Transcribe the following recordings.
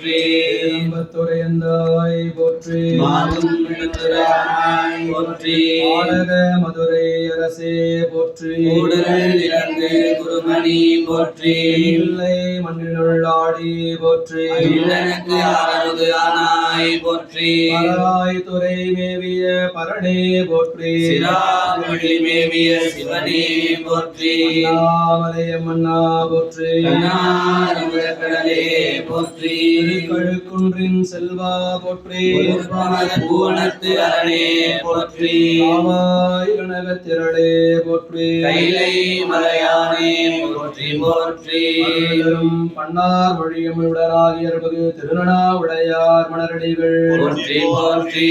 போற்றி. துறையந்தாய் போற்றி. மாதும் விழுத்துறாய் போற்றி. ஆடக மதுரை அரசே போற்றி. கூடல் இறங்கு குருமணி போற்றி. இல்லை மண்ணினுள் ஆடி போற்றி. இல்லனுக்கு ஆரது ஆனாய் போற்றி. பராய் துறை மேவிய பரணே போற்றி. சிராமொழி மேவிய சிவனே போற்றி. அண்ணாமலையம் அண்ணா போற்றி. கடலே போற்றி. கழுக்குன்றின் செல்வா போற்றி. பூவனத்து அரணே போற்றி. காவாய் கனகத்திரளே போற்றி. கைலை மலையானே போற்றி போற்றி. பன்னார் மொழியமுடனாகியர்பகு திருநனா உடையார் மலரடிகள் போற்றி போற்றி.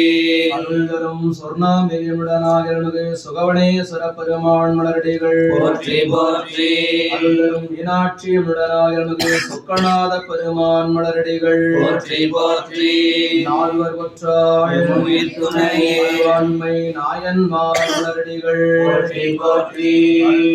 அருள்தரும் சொர்ணாமியுடனாகியர்பகு சுகவனேஸ்வர பெருமான் மலரடிகள் போற்றி போற்றி. அருள்தரும் மீனாட்சியுடனாகியர்பகு சுக்கநாத பெருமான் மலரடிகள் போற்றி போற்றி. நால்வர் ஒற்றாய் துணையே ஆண்மை நாயன்மார் மலரடிகள் போற்றி போற்றி.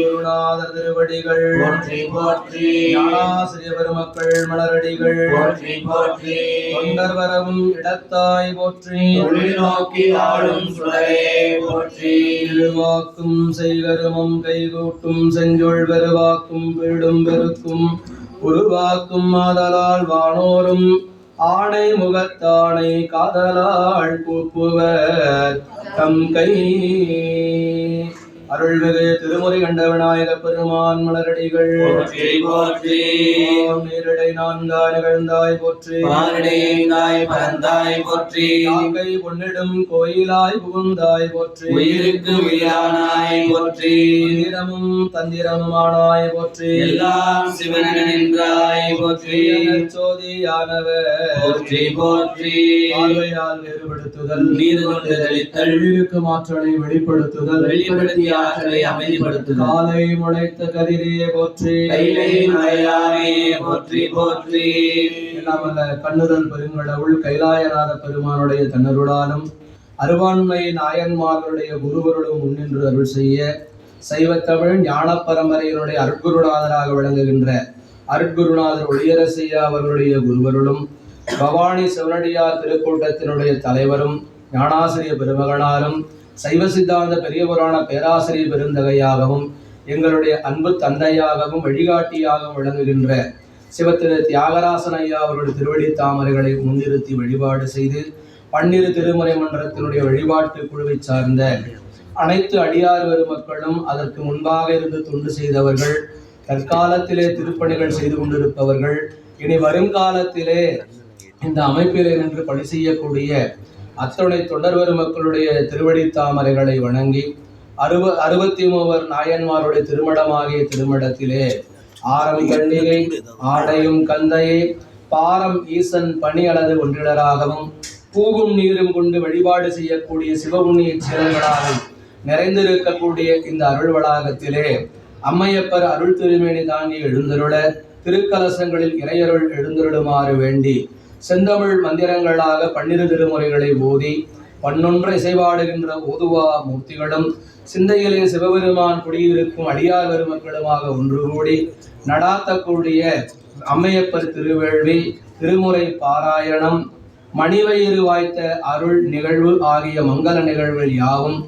குருநாதர் திருவடிகள் போற்றி போற்றி. ஞானாசிரிய பெருமக்கள் மலரடிகள் போற்றி போற்றி. தொண்டர் வரவும் இடத்தாய் போற்றி. தொழில் நோக்கி ஆளும் சுடரே போற்றி. திருவாக்கும் செய்கருமம் கைகூட்டும் செஞ்சொல் பெருவாக்கும் பீடும் பெருக்கும் உருவாக்கும் ஆதலால் வானோரும் ஆணை முகத்தானை காதலாள் கூப்புவர் தம் கை. அருள்மிகு திருமுறை கண்ட விநாயக பெருமான் மலரடிகள் போற்றி போற்றி. நீரடை நான்காய் நிகழ்ந்தாய் போற்றி. பாரடைந்தாய் பரந்தாய் போற்றி. நாங்கை பொன்னிடும் கோயிலாய் புகுந்தாய் போற்றி. உயிருக்கு உயிரானாய் போற்றி. தந்திரமும் தந்திரமுமானாய் போற்றி. எல்லாம் சிவனென நின்றாய் போற்றி. சோதியானவர் போற்றி போற்றி. பார்வையால் வேறுபடுத்துதல் நீர் கொண்டு தெளித்தல் உயிருக்கு மாற்றலை வெளிப்படுத்துதல் வெளிப்படுத்திய ஆற்றலை அமைதிப்படுத்துதல். காலை முளைத்த கதிரே போற்றி. கைலை மலையானே போற்றி போற்றி. எல்லாமல்ல கண்ணுதல் பெருங்கடவுள் கைலாயநாத பெருமானுடைய தன்னருளாலும் அருவாண்மை நாயன்மார்களுடைய குருவருளும் முன்னின்று அருள் செய்ய சைவத்தமிழ் ஞான பரம்பரையினுடைய அருட்குருநாதராக விளங்குகின்ற அருட்குருநாதர் ஒளியரசையா அவர்களுடைய குருவருளும் பவானி சிவனடியார் திருக்கூட்டத்தினுடைய தலைவரும் ஞானாசிரிய பெருமகனாரும் சைவ சித்தாந்த பெரிய புராண பேராசிரியர் பெருந்தகையாகவும் எங்களுடைய அன்பு தந்தையாகவும் வழிகாட்டியாகவும் விளங்குகின்ற சிவத்திரு தியாகராசன் ஐயா அவர்களுடைய திருவடி தாமரைகளை முன்னிறுத்தி வழிபாடு செய்து பன்னிரு திருமுறை மன்றத்தினுடைய வழிபாட்டு குழுவை சார்ந்த அனைத்து அடியார் பெருமக்களும் அதற்கு முன்பாக இருந்து தொண்டு செய்தவர்கள், தற்காலத்திலே திருப்பணிகள் செய்து கொண்டிருப்பவர்கள், இனி வருங்காலத்திலே இந்த அமைப்பிலே நின்று பணி செய்யக்கூடிய அத்துணை தொண்டர் பெருமக்களுடைய திருவடி தாமரைகளை வணங்கி 63 நாயன்மாருடைய திருமடமாகிய திருமடத்திலே ஆரம் கண்ணிகை ஆடையும் கந்தையே பாரம் ஈசன் பணி அளது ஒன்றிடராகவும் பூவும் நீரும் கொண்டு வழிபாடு செய்யக்கூடிய சிவபுண்ணிய செயல்களாக நிறைந்திருக்கக்கூடிய இந்த அருள் வளாகத்திலே அம்மையப்பர் அருள் திருமேனி தாங்கி எழுந்தருள திருக்கலசங்களில் இறையருள் எழுந்தருளுமாறு வேண்டி செந்தமிழ் மந்திரங்களாக 12 திருமுறைகளை ஓதி 11 இசைபாடுகின்ற ஓதுவா மூர்த்திகளும் சிந்தையிலே சிவபெருமான் குடியிருக்கும் அடியார் பெருமக்களுமாக ஒன்று கூடி நடாத்தக்கூடிய அம்மையப்பர் திருவேள்வி, திருமுறை பாராயணம், மணிவயிறு வாய்த்த அருள் நிகழ்வு ஆகிய மங்கள நிகழ்வுகள் யாவும்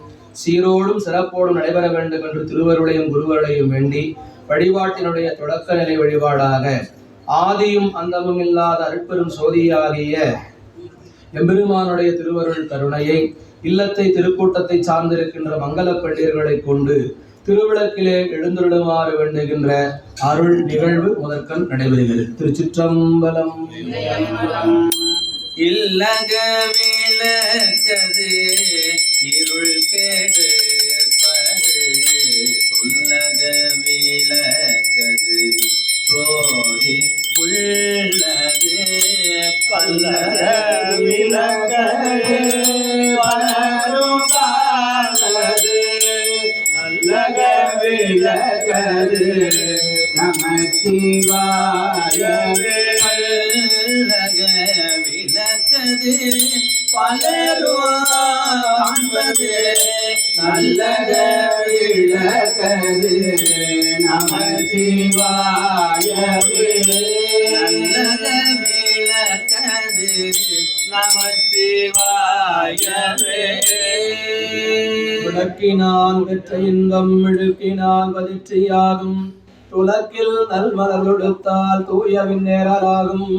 சீரோடும் சிறப்போடும் நடைபெற வேண்டும் என்று திருவருளையும் குருவருளையும் வேண்டி வழிபாட்டினுடைய தொடக்க நிலை வழிபாடாக ஆதியும் அந்தமும் இல்லாத அருட்பெரும் சோதியாகிய எம்பெருமானுடைய திருவருள் கருணையை இல்லத்தை திருக்கூட்டத்தை சார்ந்திருக்கின்ற மங்கள பெண்டிர்களை கொண்டு திருவிளக்கிலே எழுந்துருளுமாறு வேண்டுகின்ற அருள் நிகழ்வு முதற்கண் நடைபெறுகிறது. திருச்சிற்றம்பலம். இல்லக விளக்கது இருள் கெடுப்பது சொல்லக விளக்கது சோதி உள்ளது பல்லக விளக்கது பலரும் காணது நல்லக விளக்கது நமச்சிவாயவே பல்லக விளக்கது பலரும் காண்பது நல்லக விளக்கது நமச்சிவாயவே நல்லக விளக்கது நமச்சிவாயவே. விளக்கினால் பெற்ற இன்பம் இழுக்கினால் பதிற்சியாகும். துலக்கில் நல்மலர் கொடுத்தால் தூயவின் நேரலாகும்.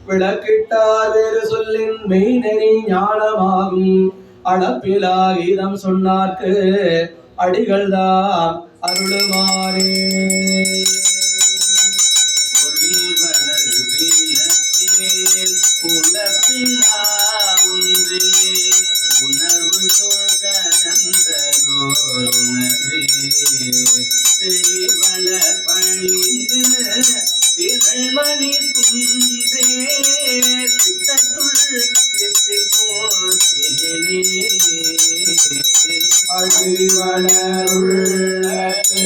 விளக்கிட்டார் வேறு சொல்லின் மெய்நெறி ஞானமாகும். அளப்பிலா கீதம் சொன்னார்க்கு அடிகள்தான் அருளுமாறே. அடிவளருள்ளத்து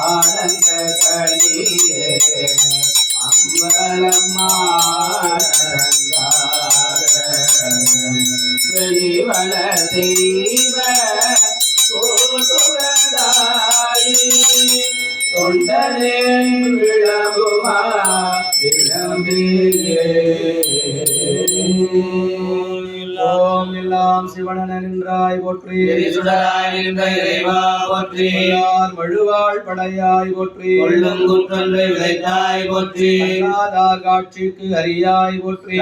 ஆனந்த கலியே அம்பலமாரங்கார வெளிவள தெய்வ கோசுகதாயி தொண்டனே விளம்புமா விளம்பியே. ஓம் எல்லாம் சிவனென நின்றாய் போற்றி. எரிசுடராய் நின்ற இறைவா போற்றி. வழுவாள் படையாய் போற்றி. கொள்ளும் குற்றொன்றை விதைத்தாய் போற்றி. அல்லாதார் காட்சிக்கு அறியாய் போற்றி.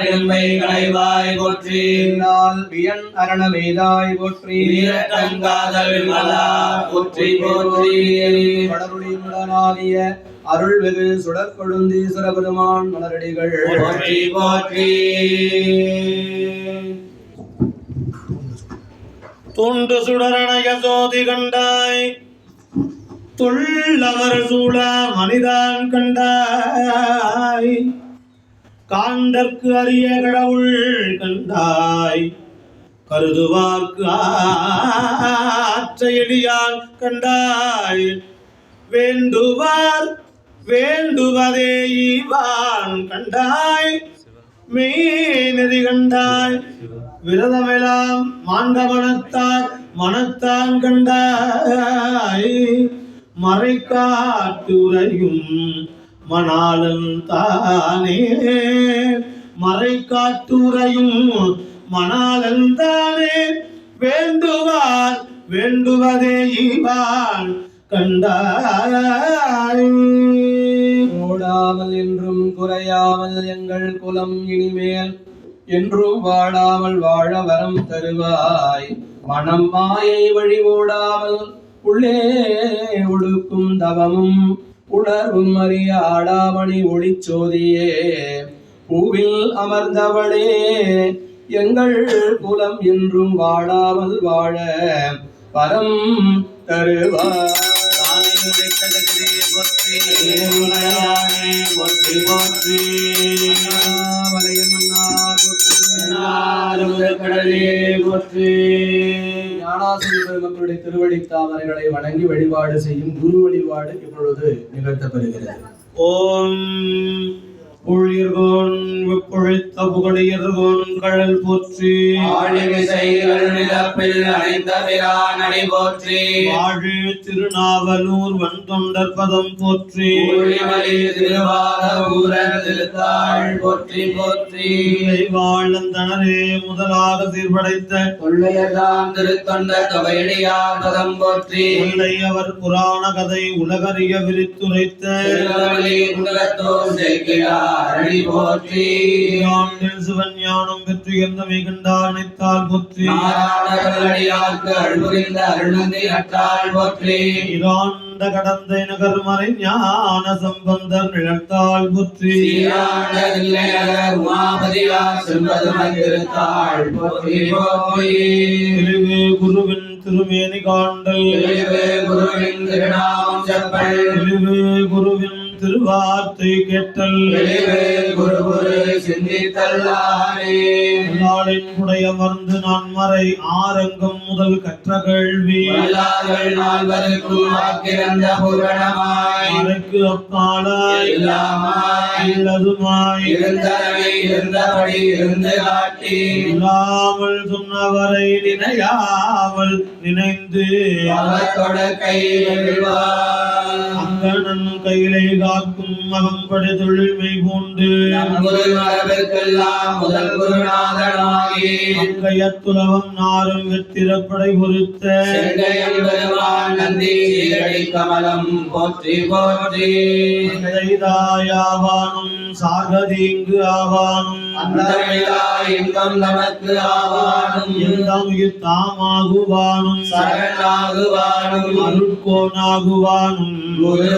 இடும்பை களைவாய் போற்றி. வியன் அரணமெய்தாய் போற்றி. வீரட்டங்காதல் விமலா போற்றி போற்றி. வடருளி முடனாகிய அருள்வெகு சுடர் கொழுந்தீஸ்வர பெருமான் மலரடிகள் போற்றி போற்றி. துண்டு சுடரணைய சோதி கண்டாய் துள்ளவர் சூழ மனிதான் கண்டாய் காண்டற்கு அரிய கடவுள் கண்டாய் கருதுவார்க்கு ஆற்ற எளியான் கண்டாய் வேண்டுவார் வேண்டுவதே ஈவான் கண்டாய் மெய்நெறி கண்டாய் விரதமெல்லாம் மாண்ட மனத்தான் கண்டாய் மறைக்காட்டுரையும் மணாளன் தானே மறைக்காட்டுரையும் மணாளன் தானே வேண்டுவார் வேண்டுவதே ஈவான் கண்டாய். ஓடாமல் என்றும் குறையாமல் எங்கள் குலம் இனிமேல் என்றும் வாடாமல் வாழ வரம் தருவாய். மனம் மாயை வழி ஓடாமல் உள்ளே ஒழுக்கும் தவமும் உணர்வும் அறிய ஆடாமணி ஒளிச்சோதியே பூவில் அமர்ந்தவளே எங்கள் குலம் என்றும் வாடாமல் வாழ வரம் தருவாய். போற்றி போற்றி. கடலே போற்றி. ஞானாசிரிய பெருமக்களுடைய திருவடி தாமரைகளை வணங்கி வழிபாடு செய்யும் குரு வழிபாடு இப்பொழுது நிகழ்த்தப்படுகிறது. ஓம் புழியர்கோன் வெப்பொழித்த புகழியர்கோன் கழல் போற்றி. ஆழிமிசைகள் நிலப்பில் அணைந்த பிரான் அடி போற்றி. வாழி திருநாவலூர் வன்தொண்டர் பதம் போற்றி. ஊழிமலி திருவாத ஊரர் திருத்தாள் போற்றி போற்றி. வாழந்தனரே முதலாக சீர்படைத்த தொல்லையர்தாம் திருத்தொண்ட தொகையடியார் பதம் போற்றி. தொல்லை அவர் புராண கதை உலகறிய விரித்துரைத்த திருவலி குண்டலத்தோர் சேர்க்கிறார் அடி போற்றி. ஆண்டில் சிவன் ஞானம் பெற்று எந்தமை கண்டார் அனைத்தால் போற்றி. நாராயணடியார்க்கு அருள்புரிந்த அருள்நந்தி நற்றாள் போற்றி. இராண்ட கடந்த நகர் மறை ஞான சம்பந்தர் நிழத்தாள் போற்றி. உமாபதியார் செல்வதுமை திருத்தாள் போற்றி போற்றி. தெளிவு குருவின் திருமேனி காண்டல் குருவின் திருநாமம் செப்பல். தெளிவு குருவின் திருவார்த்தை கேட்டல். குரு குரு சிந்தித்தல்லானே. நாளின் உடையமர்ந்து நான் மறை ஆரங்கம் முதல் கற்ற கேள்வி நால்வருக்கும் வாக்கிறந்த பூரணமாய் மறைக்கு அப்பாலாய் இல்லாமாய் இல்லதுமாய் இருந்தனவை இருந்தபடி இருந்து காட்டி இல்லாமல் சொன்னவரை நினையாமல் நினைந்து அவத்தோட கை அங்கணன் கையிலை காக்கும் அகம்படி தொழில்மை பூண்டு குரு மரபிற்கெல்லாம் முதல் குருநாதனாகி அங்கையத்துலகம் நாரும் வெத்திரப்படை பொறுத்த செங்கையம் பெருமான் நந்தி சீரடி கமலம் போற்றி போற்றி ஆவானும் சாகதீங்கு ஆவானும் அந்தமிழா இன்பம் நமக்கு ஆவானும் தாமாகுவானும் சரணாகுவானும் அருட்கோனாகுவானும் குரு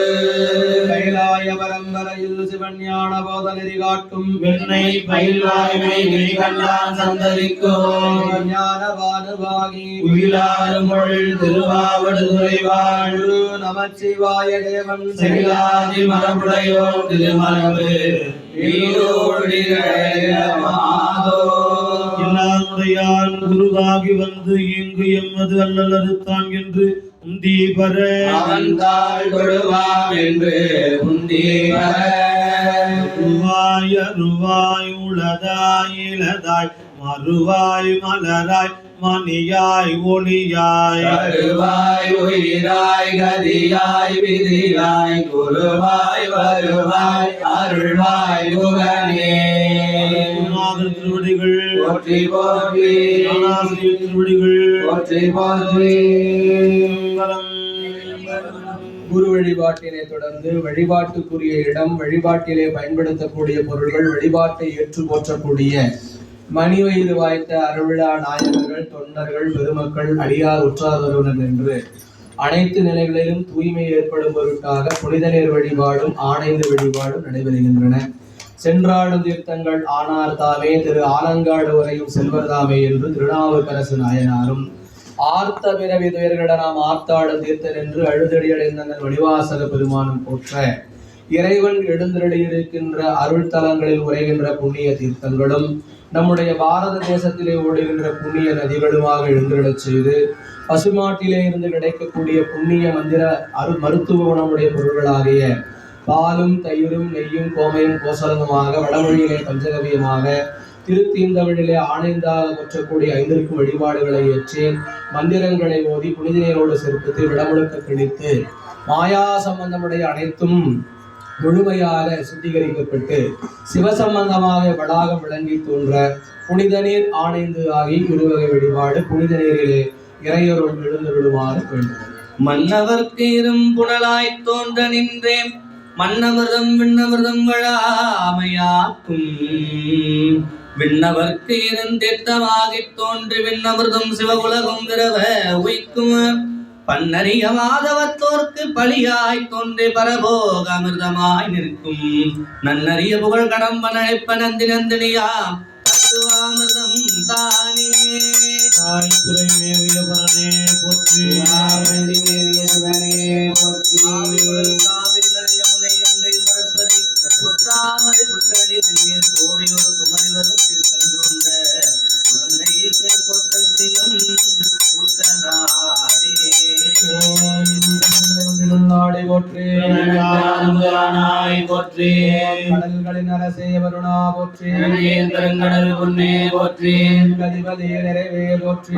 கைலாய பரம்பரையில் சிவன் ஞான போத நெறி காட்டும் வெண்ணை பயில்வாய்மை கண்டான் சந்தரிக்கும் ஞானவானுவாகி உயிலாறுமொழ் திருவாவடுதுறைவாழ் குரு நமச்சிவாய தேவன் செகிலாதி மரபுடையோர் திருமரபு எல்லாமுடையான் குருவாகி வந்து இங்கு எம்மது அல்லல் அறுத்தான் என்று உந்தி பர அவன் தாழ் கொடுவாம் என்று உந்தி ருவாய் அருவாய் உளதாய் இளதாய் மறுவாய் மலராய் மணியாய் ஒளியாய் வருவாய் உயிராய் கதியாய் விதியாய் குருவாய் வருவாய் அருள்வாய் குகனே திருவடிகள் போற்றி போற்றி திருவடிகள் போற்றி போற்றி குரு வழிபாட்டினை தொடர்ந்து வழிபாட்டுக்குரிய இடம், வழிபாட்டிலே பயன்படுத்தக்கூடிய பொருள்கள், வழிபாட்டை ஏற்று போற்றக்கூடிய மணி வயது வாய்த்த அருள்விழா நாயகர்கள், தொண்டர்கள், பெருமக்கள், அடியார், உற்றார் உறவினர் என்று அனைத்து நிலைகளிலும் தூய்மை ஏற்படும் பொருட்டாக புனித நீர் வழிபாடும் ஆணைந்து வழிபாடும் நடைபெறுகின்றன. சென்றாடும் தீர்த்தங்கள் ஆனார் தாமே, திரு ஆலங்காடு வரையும் செல்வர் தாமே என்று திருநாவுக்கரசு நாயனாரும், ஆர்த்த பிறவி துயர்கட நாம் ஆர்த்தாடும் தீர்த்தன் என்று அழுதடி அடைந்தங்கள் வடிவாசக பெருமானும் போற்ற இறைவன் எழுந்தருளியிருக்கின்ற அருள் தலங்களில் உரைகின்ற புண்ணிய தீர்த்தங்களும் நம்முடைய பாரத தேசத்திலே ஓடுகின்ற புண்ணிய நதிகளுமாக எழுந்தருளச் செய்து பசுமாட்டிலே இருந்து கிடைக்கக்கூடிய புண்ணிய மந்திர மருத்துவ குணமுடைய பொருள்களாகிய பாலும் தயிரும் நெய்யும் கோமையும் கோசலங்கமாக வடமொழியிலே பஞ்சகவியமாக திருத்தீந்தமிழிலே ஆணைந்தாக கொற்றக்கூடிய 5 வழிபாடுகளை ஏற்றி மந்திரங்களை ஓதி புனித நீரோடு சேர்த்து விடமுழுக்க கிழித்து மாயா சம்பந்தமுடைய அனைத்தும் முழுமையாக சுத்திகரிக்கப்பட்டு சிவசம்பந்தமாக வடாகம் விளங்கி தோன்ற புனித நீர் ஆணைந்து ஆகி இருவகை வழிபாடு புனித நீரிலே இறையருள் எழுந்துவிடுமாறு வேண்டும். மன்னவர்க்கு இரும் புனலாய் தோன்ற நின்றேன் மன்னவர்தம் விண்ணவர்தம் வழாமையாக்கும் விண்ணவர்க்கு இருந்தேற்றமாகித் தோன்றி விண்ணவர்தம் சிவகுலகும் விரவ உய்க்கும் பன்னறிய மாதவத்தோர்க்கு பலியாய் தோன்றி பரபோக அமிர்தமாய் நிற்கும் நன்னறிய புகழ் கடம்பன் அழைப்ப நந்தி நந்தினியாம் தத்துவாமிர்தம் தானே துறை மேவிய பரனே போற்றி மேவிய சிவனே போற்றி யமுனை கங்கை சரஸ்வதி புத்தாமரை புத்தனி திண்ணீர் கோவையோடு குமரிவதத்தில் சென்றுண்ட குழந்தையை கொட்டத்தியம் புத்தனாரே நாடை போற்றி போற்றி கடல்களின் அரசே வருணா போற்றி கடல் பொன்னே போற்றி கதிபதி நிறைவே போற்றி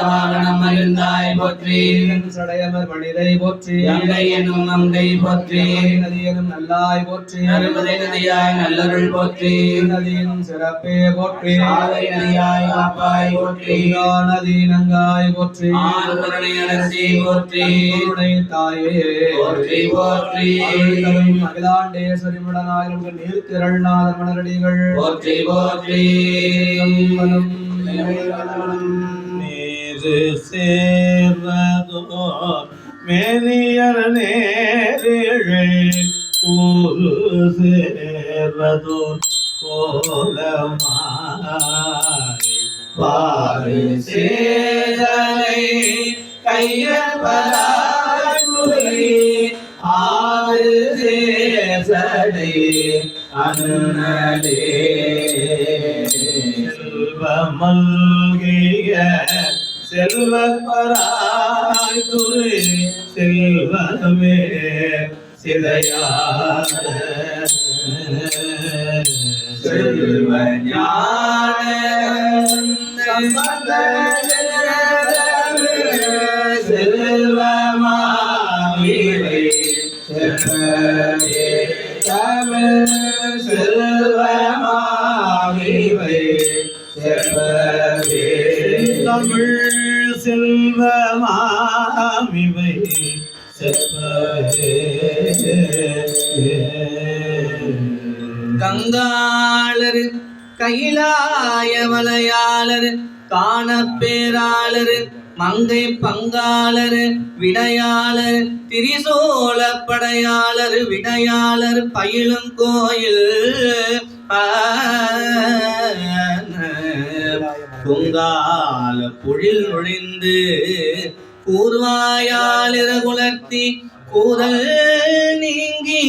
வாகனம் அறிந்தாய் போற்றி சடையமர் மனிதை போற்றி கங்கை எனும் மங்கை போற்றி நதி எனும் நல்லாய் போற்றி நருமதை நதியாய் நல்லருள் போற்றி நதியின் சிறப்பே போற்றி சாலை நதியாய் காப்பாய் போற்றி நதி நங்காய் போற்றி ஆறுபரணி அரசி போற்றி கருணை தாயே போற்றி போற்றி அகிலாண்டேஸ்வரி முடனாயிரம் நீர் திரள்நாதர் மலரடிகள் போற்றி போற்றி நேரு சேர்வதோ மேனியர் நேரிழே கூறு சேர்வதோ கோலமாய் பாரு சேதனை கையப்பலாய் ஆறு சேசடை அண்ணலே செல்வமல்கிய செல்வப்பராய் துறை செல்வமே சிலையாத செல்வ ஞான செல்வமாவிலை செல்வமே செல்வமாவிவை செல்வவே தமிழ் செல்வமாவிவை செல்வவே கங்காளர் கைலாய மலையாளர் காணப்பேராளர் மங்கை பங்காளர் விடையாளர் திரிசூலப்படையாளர் விடையாளர் பயிலும் கோயில் பொங்கால பொழில் நுழைந்து கூர்வாயாளிர குலர்த்தி கூதல் நீங்கி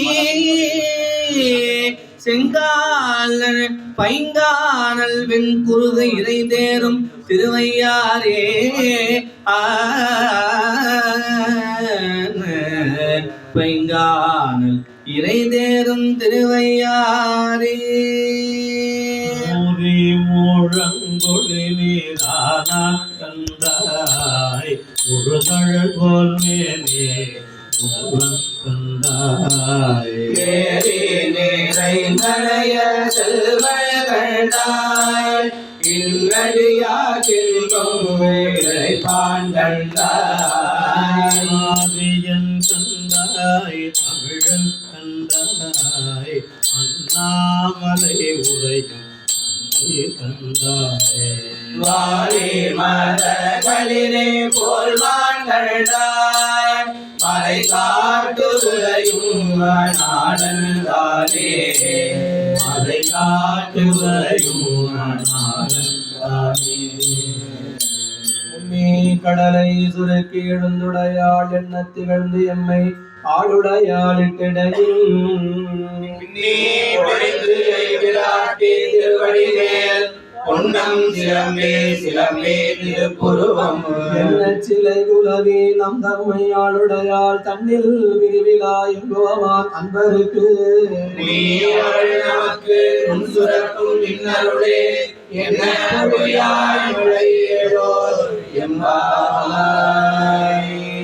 செங்காலர் பைங்கானல் வெண் குறுகு இறை தேரும் திருவையாரே பைங்கானல் இறை தேரும் திருவையாரே முழங்கொழி நீரானா கந்தாய் முழுதழல் போல் மேலே கந்தாய் ஏறி நிறைந்தனைய செல்வ கண்டாய் இல்லடியாகில்கும் வேலை பாண்டண்டாய் ஆரியன் கந்தாய் தமிழன் கந்தாய் அண்ணாமலை உரையும் கந்தாய் வாரி மரகளிலே போல் வாண்டண்டாய் மலை காட்டுரையும் நாடந்தானே மலை காட்டுரையும் நாடந்தானே உம்மி கடலை சுருக்கி எழுந்துடையாள் என்ன திகழ்ந்து எம்மை ஆளுடையாளிட்டிடையில் நீ ஒழிந்து விராட்டி திருவடிமேல் பொன்னம் சிலம்பே திருப்புருவம் என்ன சிலை குலவி நம் தம்மை ஆளுடையாள் தன்னில் விரிவிலா எங்குவமான் அன்பருக்கு நீ அவள் நமக்கு முன் சுரக்கும் இன்னருளே என்ன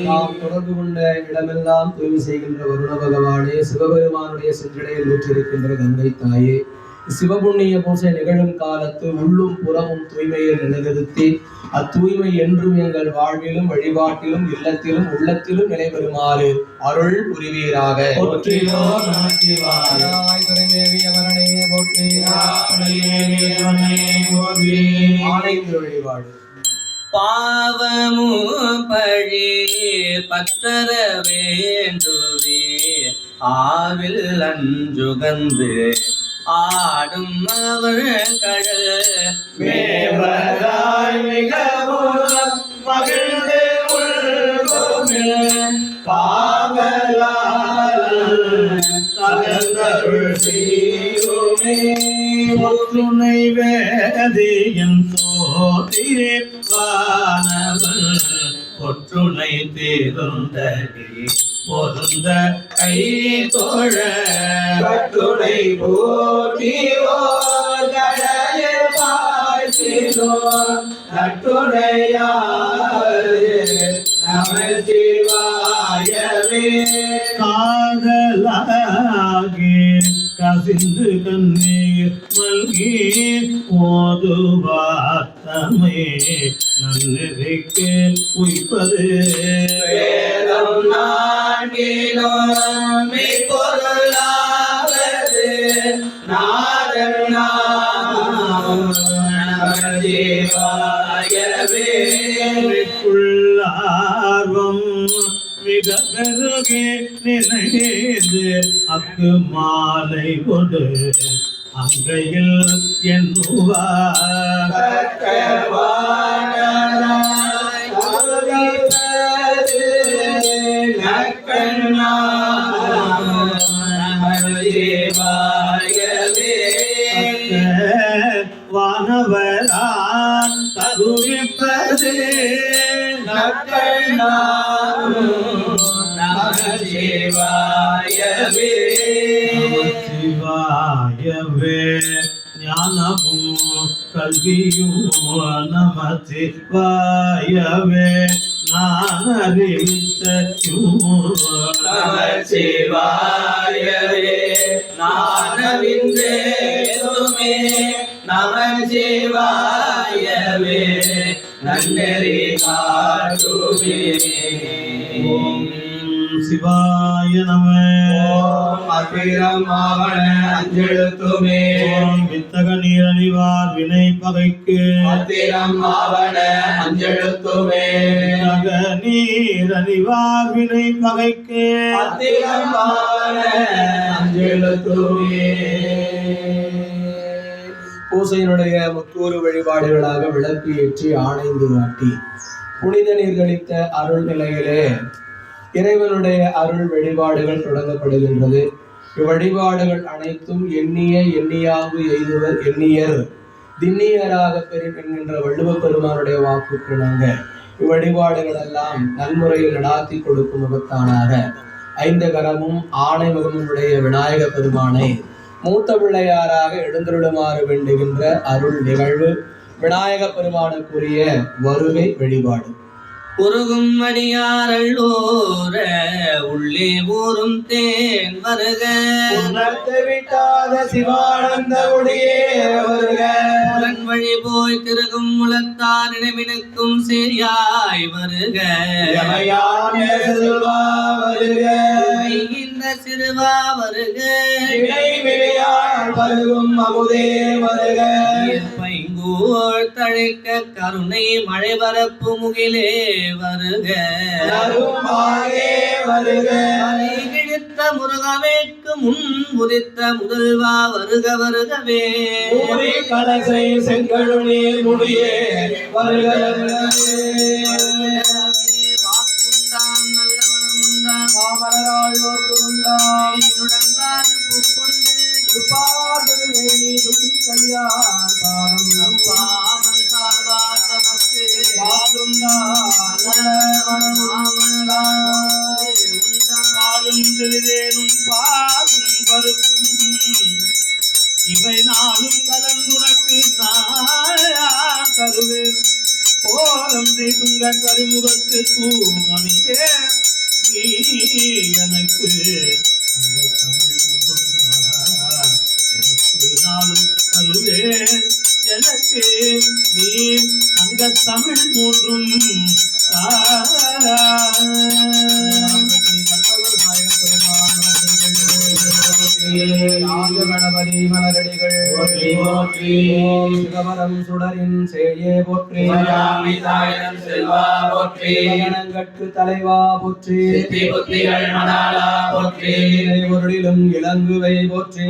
நாம் தொடர்பு கொண்ட இடமெல்லாம் தூய்மை செய்கின்ற வருண பகவானே, சிவபெருமானுடைய செஞ்சடையில் ஊற்றிருக்கின்ற கங்கை தாயே, சிவபுண்ணிய பூசை நிகழும் காலத்து உள்ளும் புறமும் தூய்மையை நிலைநிறுத்தி அத்தூய்மை என்றும் எங்கள் வாழ்விலும் வழிபாட்டிலும் இல்லத்திலும் உள்ளத்திலும் நிலைபெறுமாறு அருள் புரிவீராக. வழிபாடு பாவமு பழி பத்தர வேண்டுவே ஆவில் அஞ்சுகந்து ஆடும் அவர் கடல் மேவராய் மிகவும் மகிழ்ந்து உள்கோவில் பாவலால் கலந்தருள் செய்யுமே. துணை வேதியன் சோதிரே வானவன் ஒற்றுணை தேர்ந்தடி பொருந்த கை தோழ கட்டுடை போட்டியோர் கடலில் பாய்ச்சினோர் நட்டுடையார் நமசிவாயவே. காதலாகி கசிந்து கண்ணீர் மல்கி ஓதுவாத்தமே நன்னெறிக்கு உய்ப்பது வேதம் நான்கிலும் பொருளாவது நாதன் நாமம் நமசிவாயவே. ஆர்வம் மிக பெருகே நினைந்து அக்கு மாலை கொடு அங்கையில் எண்ணுவார் வானவரா தருவிப்பது சிவாயவே. சிவாயவே ஞானமும் கல்வியும் நம சிவாயவே நான் அறிவித்த நமச்சிவாயவே நானவிந்தேதுமே நமச்சிவாயவே நன்னெறி காட்டுமே. ஓம் சிவாய நம. ஓம் அபிரமாவண அஞ்செழுத்துமே. ஓம் வித்தக நீரணிவார் வினை பகைக்கு அபிரமாவண அஞ்செழுத்துமே. வித்தக நீரணிவார் வினை பகைக்கு அபிரமாவண அஞ்செழுத்துமே. பூசையினுடைய முக்கூறு வழிபாடுகளாக விளக்கு ஏற்றி ஆணைந்து காட்டி புனித நீர் கழித்த அருள் நிலையிலே இறைவனுடைய அருள் வழிபாடுகள் தொடங்கப்படுகின்றது. இவ்வழிபாடுகள் அனைத்தும் எண்ணிய எண்ணியாங்கு எய்துவர் எண்ணியர் திண்ணியராக பெறும் என்கின்ற வள்ளுவ பெருமானுடைய வாக்குக்கு இணங்க இவ்வழிபாடுகள் எல்லாம் நன்முறையில் நடாத்தி கொடுக்கும் முகத்தானாக ஐந்து கரமும் ஆணை முகமுடைய விநாயக பெருமானை மூத்த பிள்ளையாராக எழுந்தருளுமாறு வேண்டுகின்ற அருள் நிகழ்வு விநாயக பெருமானுக்குரிய வருகை வழிபாடு. உருகும் அடியாரல்லோர உள்ளே ஊரும் தேன் வருக உணர்த்து விட்டாத சிவானந்த ஒளியே வருக. உலன் வழி போய் திருகும் முளத்தார் நினைவினுக்கும் சேயாய் வருக யமயான செல்வா வருக. வைகின்ற சிறுவா வருக வினை விளையாள் பருகும் அமுதே வருக. பைங்கூழ் தழைக்க கருணை மழை பரப்பு முகிலே வருக நறுமாயே வருக. கிழித்த முருகவேற்கு முன் உதித்த முதல்வா வருக வருகவே. ஊரி கலசை செங்கழுநீர் முடியே வருக வருகவே. வாக்குண்டாம் நல்லவனமுண்டாம் மாமலராள் நோக்கு உண்டாம் நுடங்காது பூக்கொண்டு திருப்பார்வேணி துதி கல்யாண் பாதம் பாமல் சார்வா தமக்கு பாலும் தெளிதேனும் பாகும் பருக்கும் இவை நாளும் கலந்துனக்கு நான் தருவேன். கோலம் துங்க கருமுகத்து தூமணியே நீ எனக்கு நாளும் தருவேன். எனக்கு நீ அங்க தமிழ் மூன்றும் கணபதி மலரடிகள் சிவபரம் சுடரின் சேயே போற்றி. செல்வா போற்றி. கணங்கட்கு தலைவா போற்றி. சித்தி புத்திகள் மணாளா போற்றி. பொருளிலும் இளங்குவை போற்றி.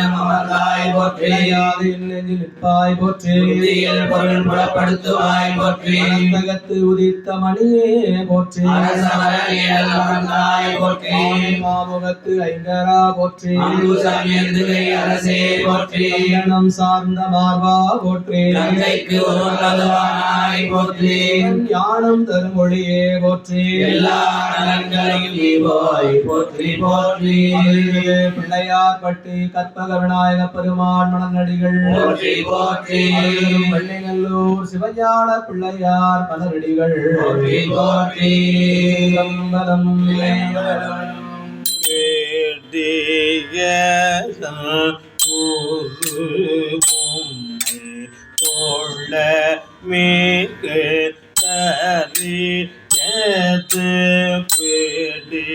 அமர்ந்தாய் போற்றி. நெஞ்சில் நிற்பாய் போற்றி. புத்தியில் பொருள் புலப்படுத்துவாய் போற்றி. அந்தகத்து உதித்த மணியே போற்றி. அரசமரணியல் அமர்ந்தாய் போற்றி. மாமுகத்து ஐங்கரா போற்றி. அங்குசம் எந்துகை அரசே போற்றி. கல்யாணம் சார்ந்த மார்பா போற்றி. கங்கைக்கு ஒருவனாய் போற்றி. ஞானம் தருமொழியே போற்றி. எல்லா நலன்களையும் நீ போய் போற்றி போற்றி. பிள்ளையார் பட்டி கற்பக விநாயக பெருமான் மணநடிகள் போற்றி போற்றி. வெள்ளிநல்லூர் சிவஞான பிள்ளையார் பலரடிகள் போற்றி போற்றி. சம்பலம் கொள்ள மேற்கு தரி பேடி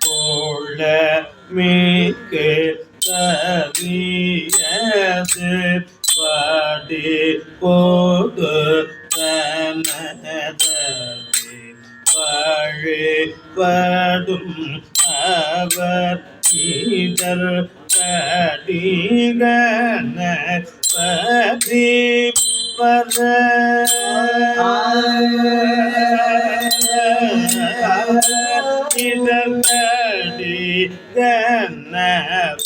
கொள்ள மேற்கு தரியது வாடி போது தனதே வழிபடும் அவர் இதர் கடிகன பதி வர இதர் கடிகன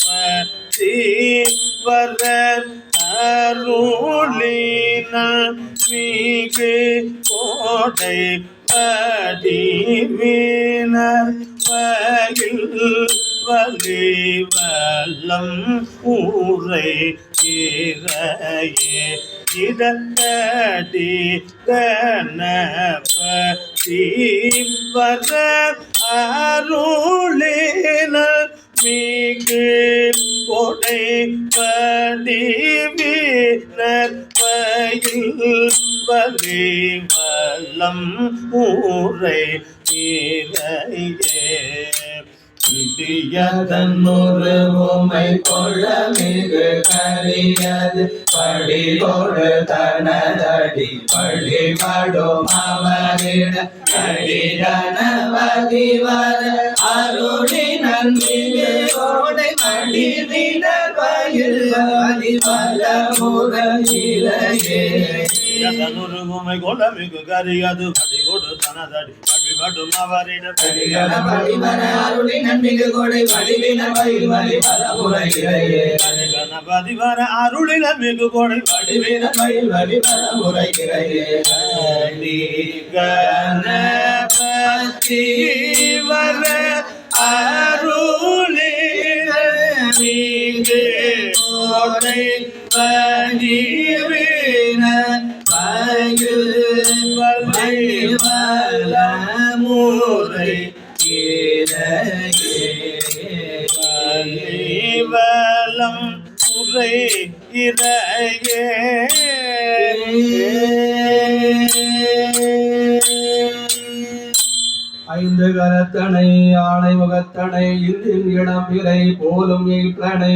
பதி வர அருளின மிகு கோடை படிவினர் பயில் வலி வல்லம் ஊரை இறையே இதடி கணபதி வர அருளின மிகு கொடை பதிவினர் பயில் வலி வல்லம் ஊரை இறையே இடியதன்னொரு உமை கொள்ள மிகு கரியது படி கொடு தனதடி பழிபடும் அவரிட அடி கணபதி வர அருளி நன்மிகு கோடை மடிவினர் பயில் வலி வல்ல முறையிலேயே உமை கொள்ள மிகு கரியது படி கொடு தனதடி பழிபடும் அவரிட கணபதி வர அருளி நன்மிகு கோடை மடிவினர் பயில் வலி வல்ல முறையிலேயே கணபதி வர அருளின மிகு கொடை மடிவினர் பயில் வலி வல்ல முறையிலேயே கணபதி வர அருளின மிகு கொடை பதிவினர் பயில் வலி வல்ல முறை வலம் முறை இறையே ஐந்து கரத்தனை ஆணை முகத்தனை இந்தின் இடம் பிறை போலும் ஈற்றனை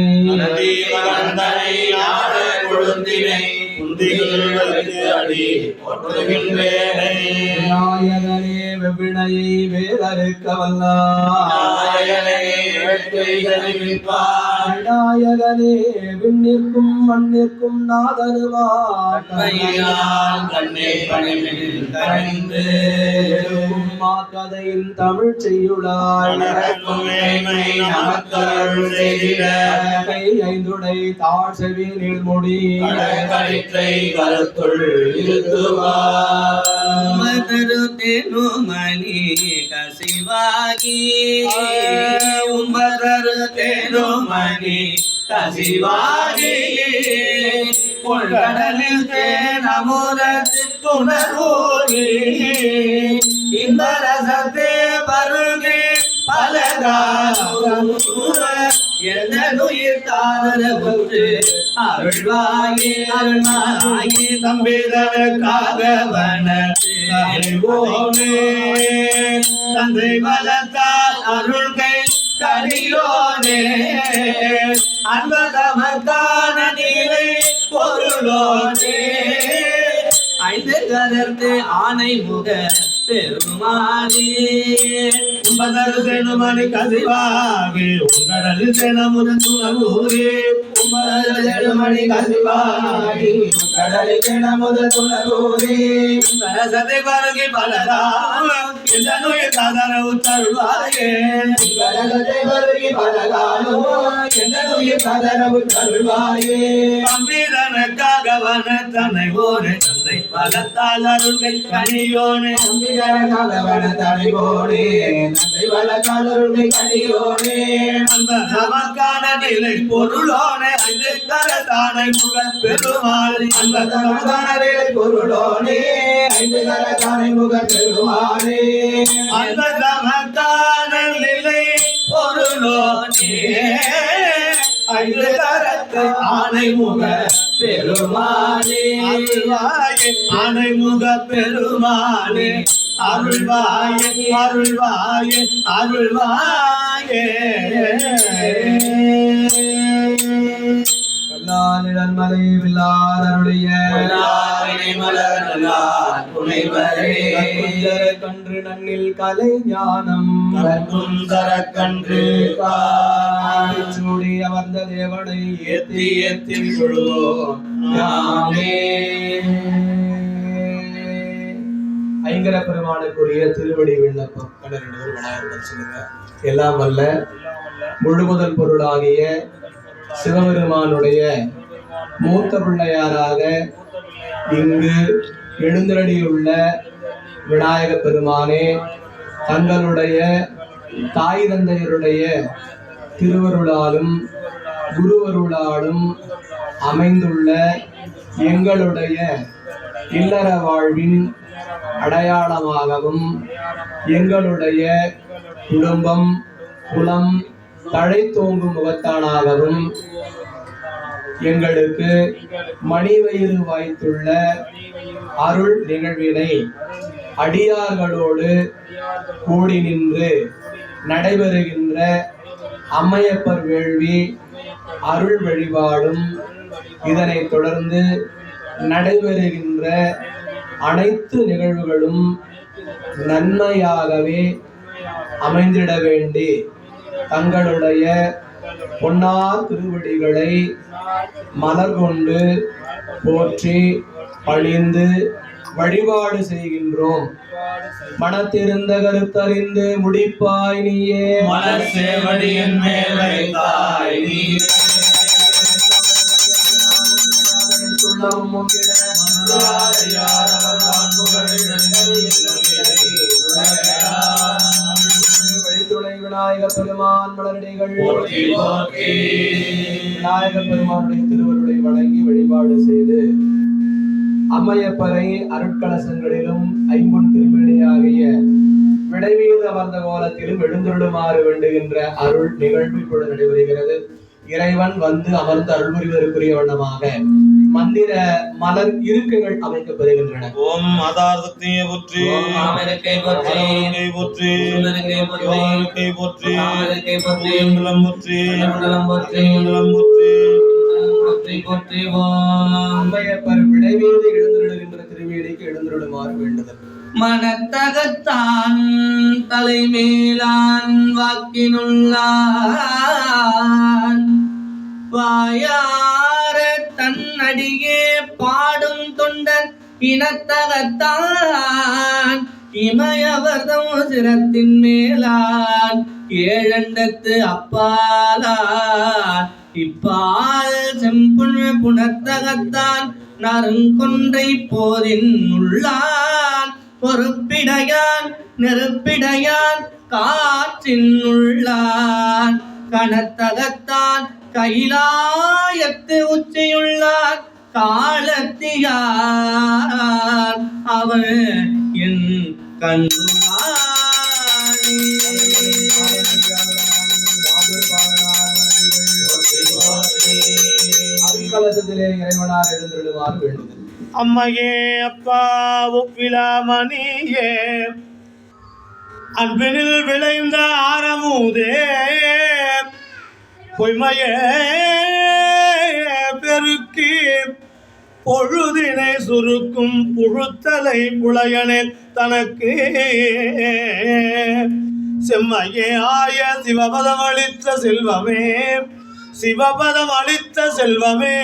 விநாயகனே வெவ்வினையை வேதறுக்க விநாயகனே விண்ணிற்கும் மண்ணிற்கும் நாதனுமாக்கும் மாக்கதையின் தமிழ் செய்யுளாய் கை ஐந்துடை தாழ் செவி நீள்முடி கருத்துள் மதரு தெனு மணி கசிவாகி உம்பதரு தெனு மணி கசிவாகி பொன்கடலில் தேனமுரத்து துணர்வோரி இன்பரசத்தே பருகி பலகாலம் என்ன நுயிர் தாரவுற்று அருள்வாயே அருள்வாயே தம்பிதற்காக வனோமே தந்தை வளர்த்தால் அருள்கை கனியோனே அன்பதமக்கான நிலை பொருளோனே ஐந்து கலர்ந்து ஆணை முக பெருமானே உம்பதரு தெனுமணி கசிவாகி உங்கடலில் தெனமுதன் துணவூரே உம்பதரு தெனுமணி கசிவாகி உங்கடலில் தெனமுதன் துணவூரே சதை பருகி பலகாலம் இந்த நோய் சாதன உத்தருவாயே சதை பருகி பலகாலம் எந்த நோய் சாதன உத்தருவாயே தம்பிதனுக்காக வனத்தனை ஓரே தந்தை வளர்த்தால் அருள்கை கனியோனே நமக்கான நிலை பொருளோனே ஐந்து கரத்தானை முக பெருமாளி பொருளோனே ஐந்து கரத்தானை முக பெருமாளே அந்த நமக்கான நிலை பொருளோனே ஐந்து கரத்து ஆனை முக பெருமாளே அருள்வாயே ஆனை முக பெருமாளே அருள்வாயே அருள்வாயே அருள்வாயே கல்லானிடல் மலை வில்லாருடைய கன்று நன்னில் கலை ஞானம் கன்று சூடி அமர்ந்த தேவனை ஏத்தி ஏத்தி விழுவோம் ஐங்கர பெருமானுக்குரிய திருவடி விண்ணப்பம் விநாயகர் சொல்லுங்க. எல்லாம் வல்ல முழுமுதல் பொருளாகிய சிவபெருமானுடைய மூத்த பிள்ளையாராக இங்கு எழுந்தருளியுள்ள விநாயக பெருமானே, தங்களுடைய தாய் தந்தையருடைய திருவருளாலும் குருவருளாலும் அமைந்துள்ள எங்களுடைய இல்லற வாழ்வின் அடையாளமாகவும் எங்களுடைய குடும்பம் குலம் தழைத்தோங்கும் முகத்தானாகவும் எங்களுக்கு மணிவயிறு வாய்த்துள்ள அருள் நிகழ்வினை அடியார்களோடு கூடி நின்று நடைபெறுகின்ற அம்மையப்பர் வேள்வி அருள் வழிபாடும் இதனைத் தொடர்ந்து நடைபெறுகின்ற அனைத்து நிகழ்வுகளும் நன்மையாகவே அமைந்திட வேண்டி தங்களுடைய பொன்னார் திருவடிகளை மலர் கொண்டு போற்றி பணிந்து வழிபாடு செய்கின்றோம். மனத்திருந்த கருத்தறிந்து முடிப்பாய் நீயே மலர் சேவடியின் மேல் வைத்தாய் நீயே வழித்துணை விநாயக பெருமான் மலரடிகள் விநாயக பெருமானுடைய திருவருளை வணங்கி வழிபாடு செய்து அம்மையப்பரை அருட்கலசங்களிலும் ஐம்பொன் திருமேனியாகிய விடைவீது அமர்ந்த கோலத்திலும் எழுந்தருளுமாறு வேண்டுகின்ற அருள் நிகழ்வு இப்பொழுது நடைபெறுகிறது. இறைவன் வந்து அமர்ந்து அருள் புரிவதற்குரிய வண்ணமாக மந்திர மலர் இருக்கைகள் அமைக்கப்படுகின்றன. ஓம் ஆதாரத்தையே போற்றி, ஆமருக்கை போற்றி, போற்றி, சுந்தருக்கை போற்றி, போற்றி, ஆமருக்கை போற்றி, மண்டலம் போற்றி, மண்டலம் போற்றி, மண்டலம் போற்றி, போற்றி போற்றி. ஓம் அம்மையப்பர் விடைவீது எழுந்தருளுகின்ற திருவேடிக்கு எழுந்தருளுமாறு வேண்டுதல். மனத்தகத்தான் தலைமேலான் வாக்கினுள்ளான் வாயார தன்னடியே பாடும் தொண்டன் இனத்தகத்தான் இமயவர்தம் சிரத்தின் மேலான் ஏழண்டத்து அப்பாலான் இப்பால் செம்புண் புனத்தகத்தான் நறுங்கொன்றை போதின் உள்ளான் பொறுப்பிடையான் நெருப்பிடையான் காற்றின் உள்ளான் கனத்தகத்தான் கைலாயத்து உச்சியுள்ளான் காலத்தியான் அவன் என் கண்ணுளானே. அருட்கலசத்திலே இறைவனார் எழுந்தருளுமாறு வேண்டுதல். அம்மையே அப்பா ஒப்பிலாமணியே அன்பினில் விளைந்த ஆரமுதே பொய்மையே பெருக்கி பொழுதினை சுருக்கும் புழுத்தலை புலையனே தனக்கு செம்மையே ஆய சிவபதம் அளித்த செல்வமே சிவபதம் அளித்த செல்வமே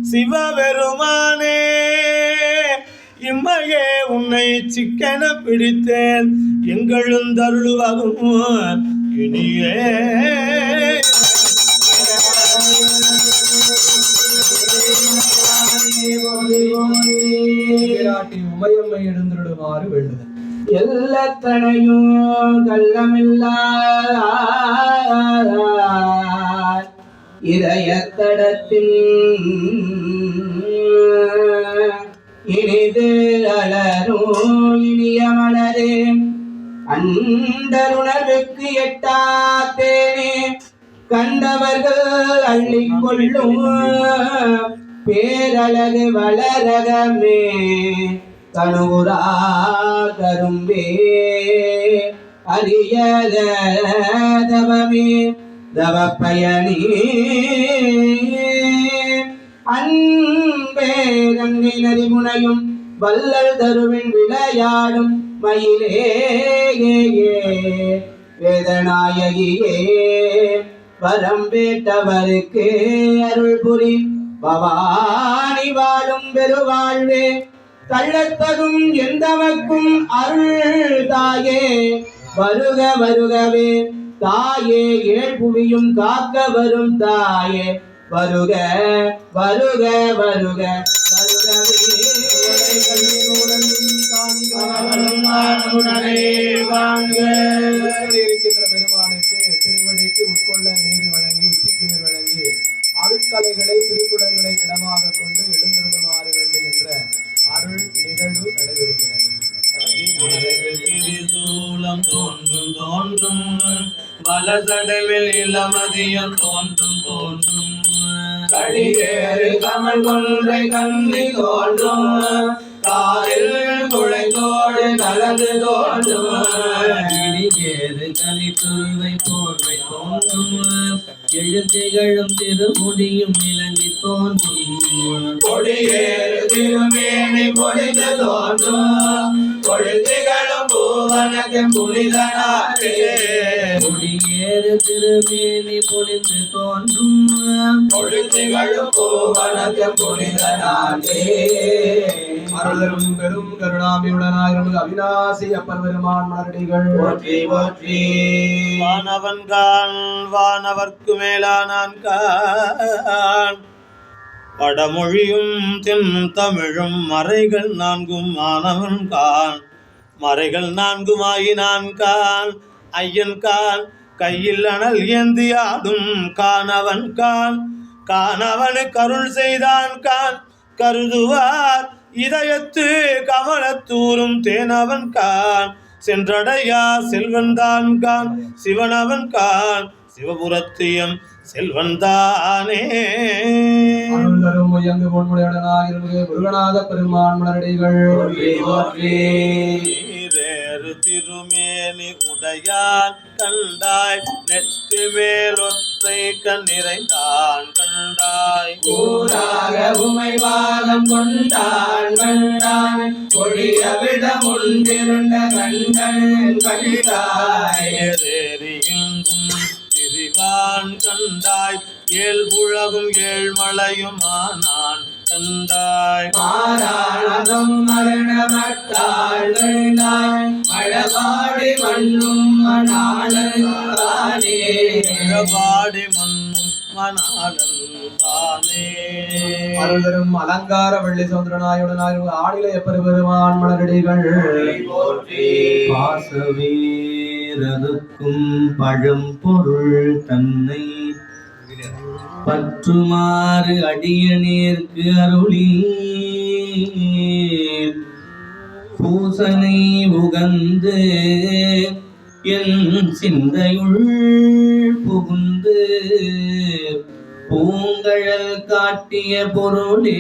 சிவபெருமானே இம்மையே உன்னை சிக்கென பிடித்தேன் எங்களுந்தருளுவதும் இனியே உமையம்மை எழுந்தருளுமாறு வேண்டுதல். எல்லத்தனையும் கள்ளமில்லா இதயத்தடத்தில் இனிது அலரும் இனிய மலரே அண்டருணர்வுக்கு எட்டாத்தேனே கண்டவர்கள் அள்ளிக்கொள்ளும் பேரழகு வளரகமே கணுரா கரும்பே அரியத தவமே தவப்பயனே அன்பே கங்கை நரிமுனையும் வல்லல் தருவின் விளையாடும் மயிலே வேதநாயகியே வரம்பேட்டவருக்கு அருள் புரி பவானி வாழும் பெருவாழ்வே தள்ளத்தகும் எந்தமக்கும் அருள் தாயே வருக வருகவே தாயே ஏழ்புவியும் காக்க வரும் தாயே வருக வருக வருக வருகவே இருக்கின்ற பெருமானுக்கு திருவடிக்கு உட்கொள்ள நீர் வழங்கி உச்சிக்கு நீர் வழங்கி அருள் அருட்கலைகளை திருக்குடங்களை இடமாக கொண்டு எழுந்தருளுமாறு வேண்டுகின்ற அருள் நிகழ்வு நடைபெறுகிறது. திரிசூலம் தோன்றும் தோன்றும் வலசடைவில் இளமதியம் தோன்றும் தோன்றும் கடிவேறு கமல் கொன்றை கண்ணி தோன்றும் காலில் குழைத்தோடு கலந்து தோன்றும் இடிகேறு கலித்துருவை போர்வை தோன்றும் எழுத்திகழும் திருமுடியும் இலங்கி தோன்றும் கொடியேறு திருமேனி பொழிந்து தோன்றும் கொழுத்திகளும் பூவனத்தின் புனிதனாற்றே கொடியேறு திருமேனி பொழிந்து தோன்றும் கொழுத்திகளும் பூவனத்தின் புனிதனாற்றே அருளரும் பெரும் கருணாபியுடனாயிருந்து அவிநாசி அப்பர் பெருமான் மலரடிகள் போற்றி போற்றி வானவன் கான் வானவர்க்கு மேலானான் கான் வடமொழியும் தென் தமிழும் மறைகள் நான்கும் மாணவன் கான் மறைகள் நான்கும் ஆயினான் கான் ஐயன் கான் கையில் அனல் ஏந்தி ஆடும் காணவன் கான் காணவனு கருள் செய்தான் கான் கருதுவார் இதயத்து கமலத்தூரும் தேனவன் கான் சென்றடையா செல்வன்தான் கான் சிவனவன் கான் சிவபுரத்தியம் செல்வன்தானே அருளரும் உயர்ந்து பொன்முடையுடனாயிருந்து முருகநாத பெருமான் மலரடிகள் போற்றி போற்றி நீரேறு திருமேனி உடையான் கண்டாய் நெற்றி மேல் ஒற்றை கண் நிறைந்தான் கண்டாய் கூறாக உமை வாதம் கொண்டான் கண்டான் கொடிய விடம் உண்டிருந்த கண்கள் கண்டாய் ஏறேறி எங்கும் திரிவான் கண்டாய் ஏழ் புழகும் ஏழ்மலையும் ஆனான் கண்டாய் மாறானதும் மரணமட்டாள் கண்டாய் மழபாடி மண்ணும் மணாளே பாடி மண்ணும் மணாளன் தானே அருளரும் அலங்கார வெள்ளி சௌந்தரனாயுடனாயிருந்து ஆடிலை அப்பர் பெருமான் மலரடிகள் போற்றி பாசவேரதுக்கும் பழம் பொருள் தன்னை பற்றுமாறு அடியநேர்க்கு அருளி பூசனை உகந்து என் சிந்தையுள் புகுந்து பூங்கழல் காட்டிய பொருளே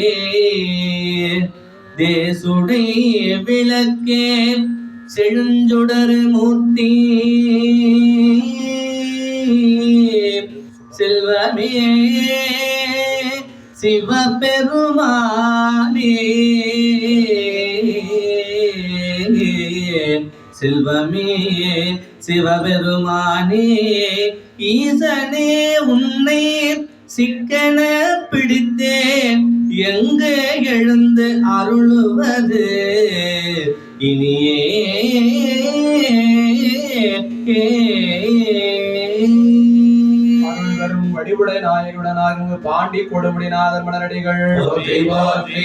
தேசுடை விளக்கே செழுஞ்சுடர் மூர்த்தி செல்வமே சிவபெருமானே செல்வமே சிவபெருமானே ஈசனே உன்னை சிக்கன பிடித்தேன் எங்கு எழுந்து அருளுவது இனியே அருள்வரும் வடிவுடை நாயகனுடனாயிருந்து பாண்டி கொடுமுடிநாதர் மலரடிகள் போற்றி போற்றி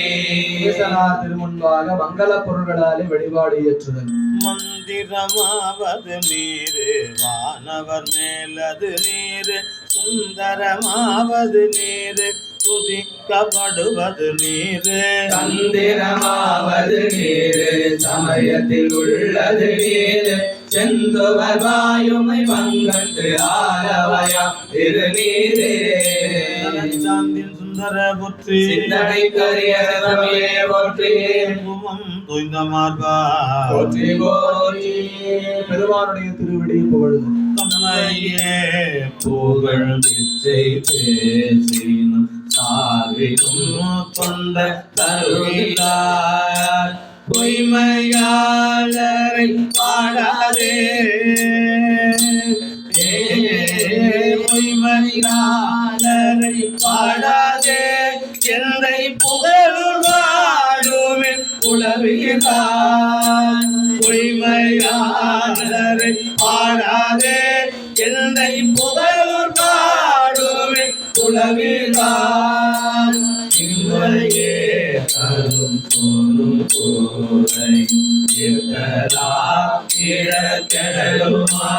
ஈசனார் திருமுன்பாக மங்கள பொருள்களாலே வழிபாடு ஏற்றுதல். மந்திரமாவது நீரு வானவர் மேலது நீரு சுந்தரமாவது நீரு துதிக்கப்படுவது நீரு தந்திரமாவது நீரு சமயத்தில் உள்ளது நீரு செந்துவர் வாயுமை பங்கத்து ஆரவயா திருநீரே சாந்தின் சுந்தர புற்றி சிந்தனை கரிய சமயே போற்றி குமம் தொய்ந்த மார்பா போற்றி போற்றி பெருமானுடைய திருவடி புகழுது. தம்மையே புகழ் பிச்சை பேசினும் சாவிடும் தொண்ட தருகிறார் பொய்மையாளரை பாடாதே பொய்மையாளரை பாடாதே எந்தை புகழும் வாழுமின் உளவிதான் பொய்மையாளரை பாடாதே எந்தை புகழும் வாழுமின் உளவிதான் இங்களையே தரும் சோறும் கூரையும் இருக்கலா கிழக்கெடலுமா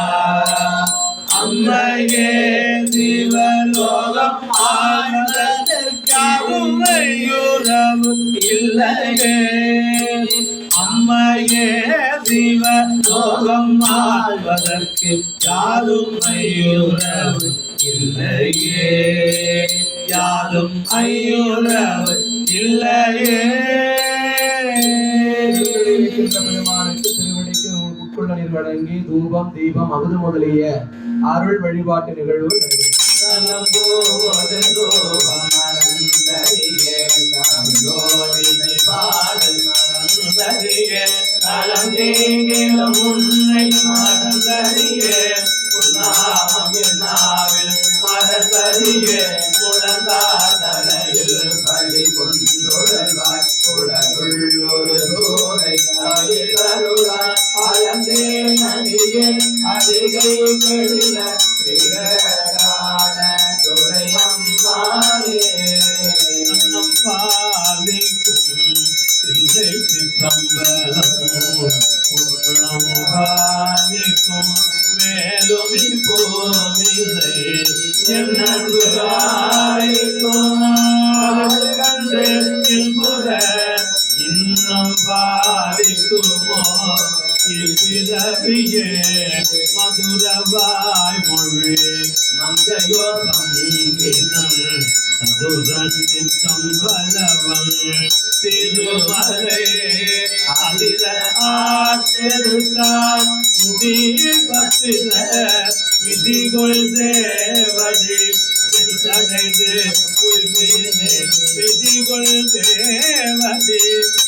அம்மையே சிவலோகம் ஆழ்ந்த இல்லையே அம்மையே சிவ லோகம் ஆழ்வதற்கு யாரும் ஐயுறவு இல்லையே யாரும் ஐயுறவு இல்லையே. பெருமானுக்கு திருவடிக்கு உட்கொள்ள நீர் வழங்கி தூபம் தீபம் அமுது முதலிய அருள் வழிபாட்டு நிகழ்வு மதுரவாய் மொழி மங்கையோ சம்பலவன் திருமலை அலிர ஆற்றெடுத்தான் முடிபத்திர விதிகொள் தேவதி சென்றடைந்து உயிர்மீனே விதிகொள் தேவதி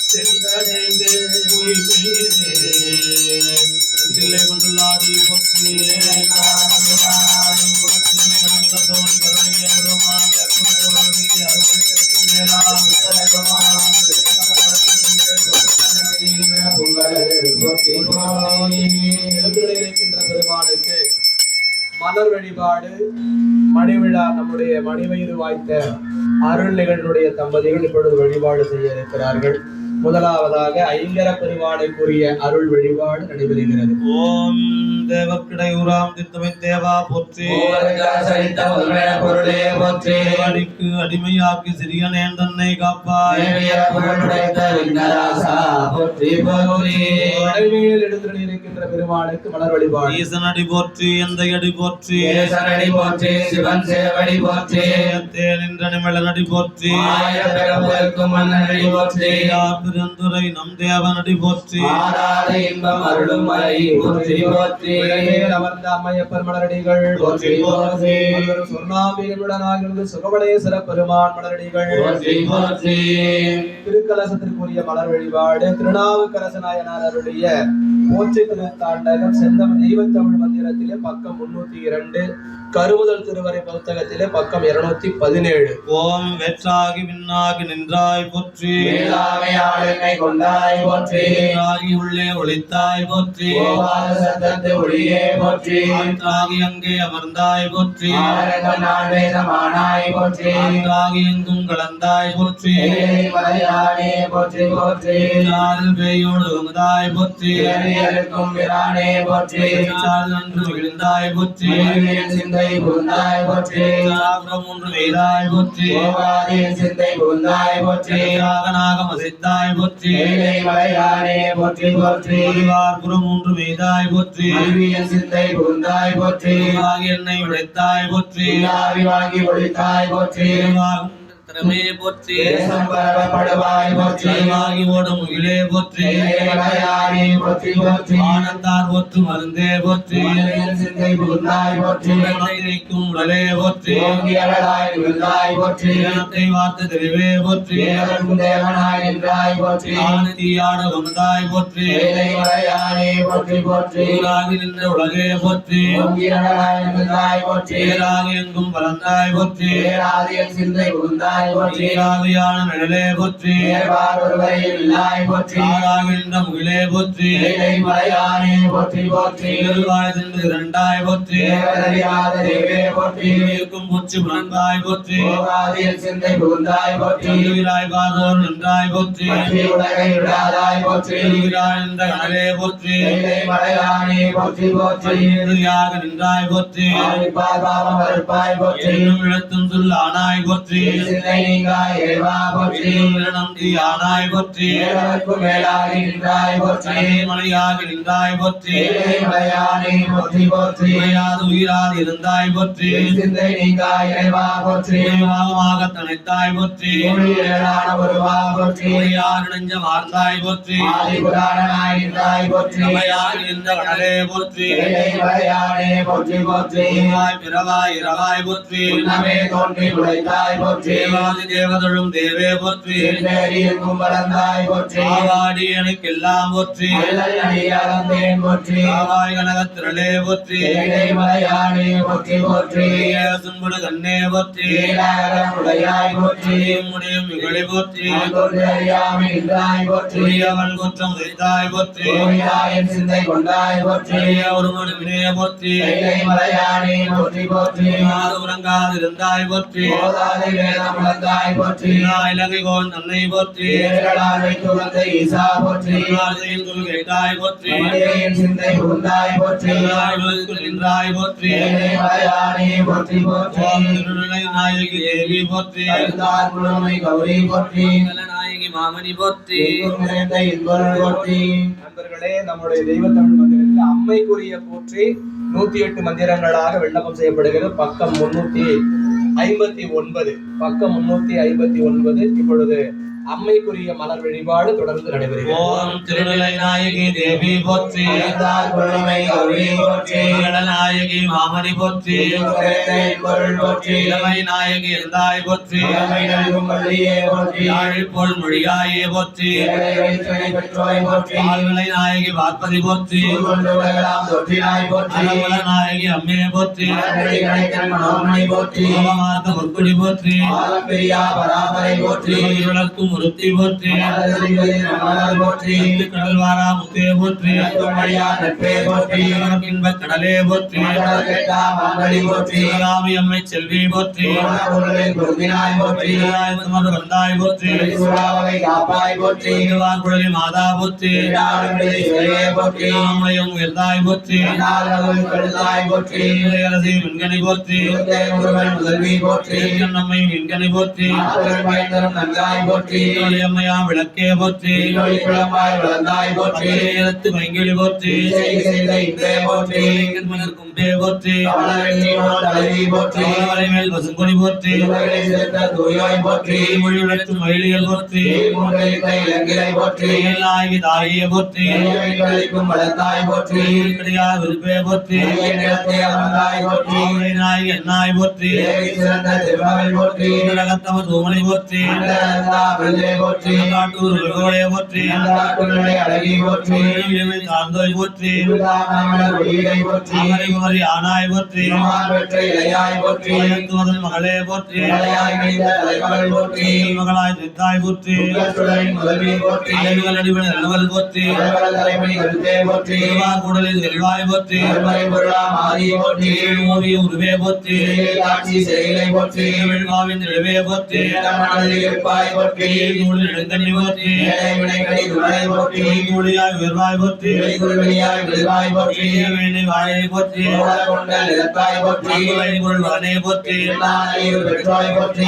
சென்றடைந்து உயிர்மீனே தில்லை கொண்டுள்ளாடி பொற்றி இருக்கின்ற பெருமானுக்கு மலர் வழிபாடு மணிவிழா நம்முடைய மணிவயிறு வாய்த்த அருள் நிகழ்வுடைய தம்பதிகள் இப்பொழுது வழிபாடு செய்ய இருக்கிறார்கள். முதலாவதாக ஐங்கர பெருமானுக்குரிய அருள் வழிபாடு நடைபெறுகிறது. ஓம் தேவக்கிடை உராம் தித்தமை தேவா போற்றி பொருளே போற்றி அடிக்கு அடிமையாக்கி சிறியனேன் தன்னை காப்பாய் இருக்கின்ற பெருமானுக்கு மலர் வழிபாடு ஈசன் அடி போற்றி எந்த அடி போற்றி அடி போற்றி சிவன் சேவடி போற்றி நின்ற நிமிழன் அடி போற்றி மன்னடி போற்றி பெருந்துரை நம் தேவன் அடி போற்றி இன்பம் அருளும் மலை போற்றி போற்றி அமர்ந்த அம்மையப்பர் மலரடிகள் போற்றி போற்றி சொர்ணாபியுடனாகிறது சுகவடேஸ்வர பெருமான் மலரடிகள் போற்றி போற்றி திருக்கலசத்திற்குரிய மலர் வழிபாடு திருநாவுக்கரசு நாயனார் அருடைய போற்றி திருத்தாண்டகம் செந்தம் தெய்வத்தமிழ் மந்திரத்திலே பக்கம் 302 கருமுதல் திருவரை புத்தகத்திலே பக்கம் 217. ஓம் வெற்றாகி விண்ணாகி நின்றாய் போற்றி ஆளுமை கொண்டாய் போற்றி உள்ளே ஒளித்தாய் போற்றி சத்தத்து ஒளியே போற்றி ஆற்றாகி அங்கே அமர்ந்தாய் போற்றி வேதமானாய் போற்றி ஆற்றாகி எங்கும் கலந்தாய் போற்றி மலையானே போற்றி போற்றி பேயோடு வந்தாய் போற்றி விரானே போற்றி நன்று விழுந்தாய் போற்றி சிந்தை புகுந்தாய் போற்றி மூன்று வேதாய் போற்றி சிந்தை புகுந்தாய் போற்றி நாகம் அசைத்தாய் போற்றி மலையானே போற்றி போற்றி புறம் மூன்று வேதாய் போற்றி சிந்தை புகுந்தாய் போற்றி என்னை உடைத்தாய் போற்றி வாங்கி ஒழித்தாய் போற்றி திறமே போற்றி படுவாய் போற்றி ஓடும் முகிலே போற்றி போற்றி போற்றி ஆனந்தார் போற்று மருந்தே போற்றி சிந்தை புகுந்தாய் போற்றி நிற்கும் உடலே போற்றி விழுந்தாய் போற்றி வார்த்த தெளிவே போற்றி தேவனாய் நின்றாய் போற்றி ஆனந்தியாட வந்தாய் போற்றி மலையானே போற்றி போற்றி நின்ற உலகே போற்றி நின்றாய் போற்றி எங்கும் வளர்ந்தாய் போற்றி சிந்தை புகுந்தாய் போற்றி நிழலே போற்றி போற்றி முகிலே போற்றி மலையானே போற்றி போற்றி இரண்டாய் போற்றி போற்றி இருக்கும் பூச்சி புலந்தாய் போற்றி சிந்தை புகுந்தாய் போற்றி பார்த்தோர் நின்றாய் போற்றி உலகை விடாதாய் போற்றி இந்த கனலே போற்றி மலையானே போற்றி போற்றி நின்றாய் போற்றி போற்றி இழுத்தும் சொல்லானாய் போற்றி நீங்காய் இறைவா போற்றி நம்பி ஆனாய் போற்றி ஏழவர்க்கும் மேலாகி நின்றாய் போற்றி மலையாக நின்றாய் போற்றி மலையானே போற்றி போற்றி உரையாது உயிராது இருந்தாய் போற்றி சிந்தை நீங்காய் இறைவா போற்றி பாகமாக தனித்தாய் போற்றி ஏழான ஒருவா போற்றி யார் நெஞ்ச வாழ்ந்தாய் போற்றி ஆதி புராணனாய் நின்றாய் போற்றி நம்மையாக இருந்த கடலே போற்றி மலையானே போற்றி போற்றி பிறவாய் இரவாய் போற்றி உன்னமே தோன்றி உழைத்தாய் போற்றி தேவாதி தேவதழும் தேவே போற்றி எங்கும் வளர்ந்தாய் போற்றி ஆவாடி எனக்கு எல்லாம் போற்றி அணியாளந்தேன் போற்றி ஆவாய் கனகத்திரளே போற்றி மலையானே போற்றி போற்றி சும்படு கண்ணே போற்றி உடையாய் போற்றி முடியும் இகழை போற்றி அறியாமை நின்றாய் போற்றி அவன் குற்றம் உதைத்தாய் போற்றி என் சிந்தை கொண்டாய் போற்றி ஒரு மணி வினய போற்றி மலையானே போற்றி போற்றி உறங்காது இருந்தாய் போற்றி போதாதை வேதம் உணர்ந்தாய் போற்றி இலங்கை கோன் தன்னை போற்றி துவந்த ஈசா போற்றி கேட்டாய் போற்றி என் சிந்தை புகுந்தாய் போற்றி நின்றாய் போற்றி மலையானே போற்றி போற்றி திருநிலை நாயகி தேவி போற்றி குழுமை கௌரி போற்றி நாயகி மாமணி போற்றி நிறைந்த இன்பொருள் போற்றி நண்பர்களே, நம்முடைய தெய்வ தமிழ் மந்திரத்தில் அம்மைக்குரிய போற்றி 108 மந்திரங்களாக விண்ணப்பம் செய்யப்படுகிறது. பக்கம் 359 பக்கம் 359. இப்பொழுது அம்மைக்குரிய மலர் வழிபாடு தொடர்ந்து நடைபெறுகிறது. ஓம் திருநிலை நாயகி தேவி போற்றி குழுமை கௌரி போற்றி நாயகி மாமணி போற்றி இன்பொருள் போற்றி இளமை நாயகி இருந்தாய் போற்றி நல்கும் வள்ளியே போற்றி யாழிப்போல் மொழியாயே போற்றி பெற்றோய் போற்றி ஆழ்விலை நாயகி பார்ப்பதி போற்றி கொண்டு உலகலாம் தொற்றினாய் போற்றி அலமல நாயகி அம்மே போற்றி மனோன்மணி போற்றி மார்க்க பொற்குடி போற்றி ஆலப்பிரியா பராபரை போற்றி விளக்கும் முருத்தி போற்றி மலர் போற்றி கடல் வாரா முத்தே போற்றி நட்பே போற்றி இன்ப கடலே போற்றி கேட்டா மாங்கடி போற்றி சிவகாமி அம்மை செல்வி போற்றி குருதினாய் போற்றி வந்தாய் போற்றி சூறாவளை காப்பாய் போற்றி குழலி மாதா போற்றி போற்றி அம்மையும் உயர்ந்தாய் போற்றி கழுதாய் போற்றி அரசி விண்கனி போற்றி முதல்வி போற்றி நம்மை விண்கனி போற்றி பயந்தரும் நன்றாய் போற்றி அம்மையா விளக்கே போற்றி குளமாய் வளர்ந்தாய் போற்றி நேரத்து மைங்கிழி போற்றி போற்றி கும்பே போற்றி தலைவி போற்றி மேல் பசுங்கொடி போற்றி தூயாய் போற்றி மொழி விளக்கும் மயிலியல் போற்றி இலங்கிலை போற்றி நாயகி தாயே போற்றி வளர்த்தாய் போற்றி கிடையாது விருப்பே போற்றி அமர்ந்தாய் போற்றி நாயகி எண்ணாய் போற்றி சிறந்த திருமகள் போற்றி உலகத்தவர் தூமணி போற்றி போற்றி காட்டூர் வெகுவடைய போற்றி அழகி போற்றி சார்ந்தோய் போற்றி ஒளியை போற்றி குமரி ஆனாய் போற்றி பெற்ற இளையாய் போற்றி முதல் மகளே போற்றி தலைமகள் போற்றி மகளாய் நித்தாய் போற்றி முதல்வி போற்றி அடிபடி நல்லவல் போற்றி தலைமணி கருத்தே போற்றி கூடலில் செல்வாய் போற்றி பொருளா மாறி போற்றி ஓவிய உருவே போற்றி காட்சி செயலை போற்றி வெள்வாவின் நிலவே போற்றி இருப்பாய் போற்றி நெடுங்கண்ணி போற்றி வினைகளை துணை போற்றி மூலியாய் உயர்வாய் போற்றி குருவெளியாய் விழுவாய் போற்றி வேண்டி வாழை போற்றி கொண்ட நிலத்தாய் போற்றி பொருள் வளனே போற்றி பெற்றாய் போற்றி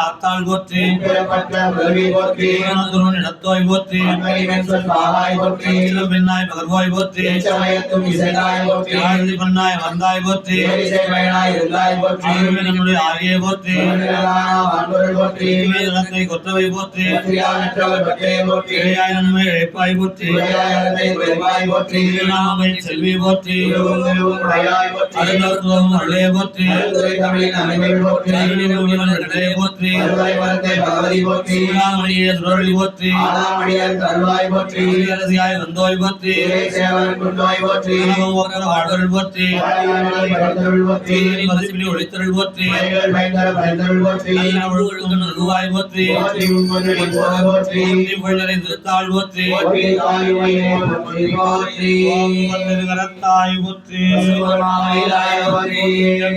ஆத்தாள் போற்றி பெறப்பட்ட உதவி போற்றி இடத்தோய் போற்றி பாவாய் போற்றி பெண்ணாய் பகர்வாய் போற்றி சமயத்தும் இசைனாய் போற்றி ஆழ்ந்தி பண்ணாய் வந்தாய் போற்றி இசைமயனாய் இருந்தாய் போற்றி நம்முடைய ஆகிய போற்றி அன்பொருள் போற்றி வேதத்தை கொற்றவை போற்றி நற்றவர் பற்றே போற்றி இளையாய் நன்மை இழைப்பாய் போற்றி பெருமாய் போற்றி நாமை செல்வி போற்றி உடையாய் போற்றி அருளத்துவம் அருளே போற்றி தமிழின் அமைமை போற்றி கடலே போற்றி மரத்தை பகவதி போற்றி சூடாமணியே சுடரொளி போற்றி ஆலாமணியர் தருவாய் போற்றி அரசியாய் வந்தோய் போற்றி சேவன் குண்டாய் போற்றி வாழ்வருள் போற்றி பரந்தருள் போற்றி மதிப்பிலி ஒளித்தருள் போற்றி பயங்கர பயந்தருள் போற்றி நல்வாய் போற்றி போற்றி முன்பொன்று போத போற்றி புகழரை திருத்தாள் போற்றி போற்றி தாயுமையே போற்றி போற்றி கரத்தாய் போற்றி சுகமாயிலாய போற்றி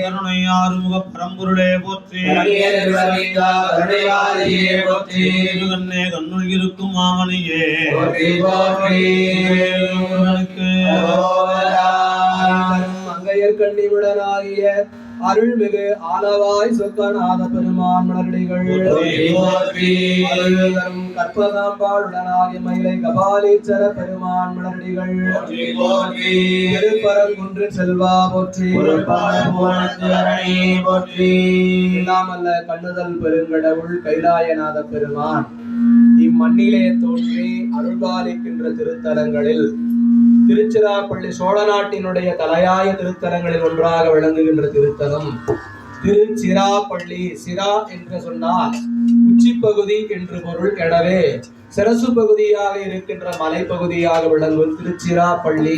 கருணை ஆறுமுக பரம்பொருளே போற்றி கருணையாதியே போற்றி கண்ணே கண்ணுள் இருக்கும் மாமணியே போற்றி போற்றி மங்கையர் கண்ணிவிடனாகிய அருள்மிகு ஆலவாய் சொக்கநாத பெருமான் மலரடிகள் அருள்தரும் கற்பகாம்பாளுடனாகிய மயிலை கபாலீச்சர பெருமான் மலரடிகள் திருப்பரங்குன்று செல்வா போற்றி இல்லாமல்ல கண்ணுதல் பெருங்கடவுள் கைலாயநாத பெருமான் இம்மண்ணிலே தோன்றி அருள்பாலிக்கின்ற திருத்தலங்களில் திருச்சிராப்பள்ளி சோழ நாட்டினுடைய தலையாய திருத்தலங்களில் ஒன்றாக விளங்குகின்ற திருத்தலம் திருச்சிராப்பள்ளி. சிரா என்று சொன்னால் உச்சிப்பகுதி என்று பொருள். எனவே சிரசு பகுதியாக இருக்கின்ற மலைப்பகுதியாக விளங்கும் திருச்சிராப்பள்ளி.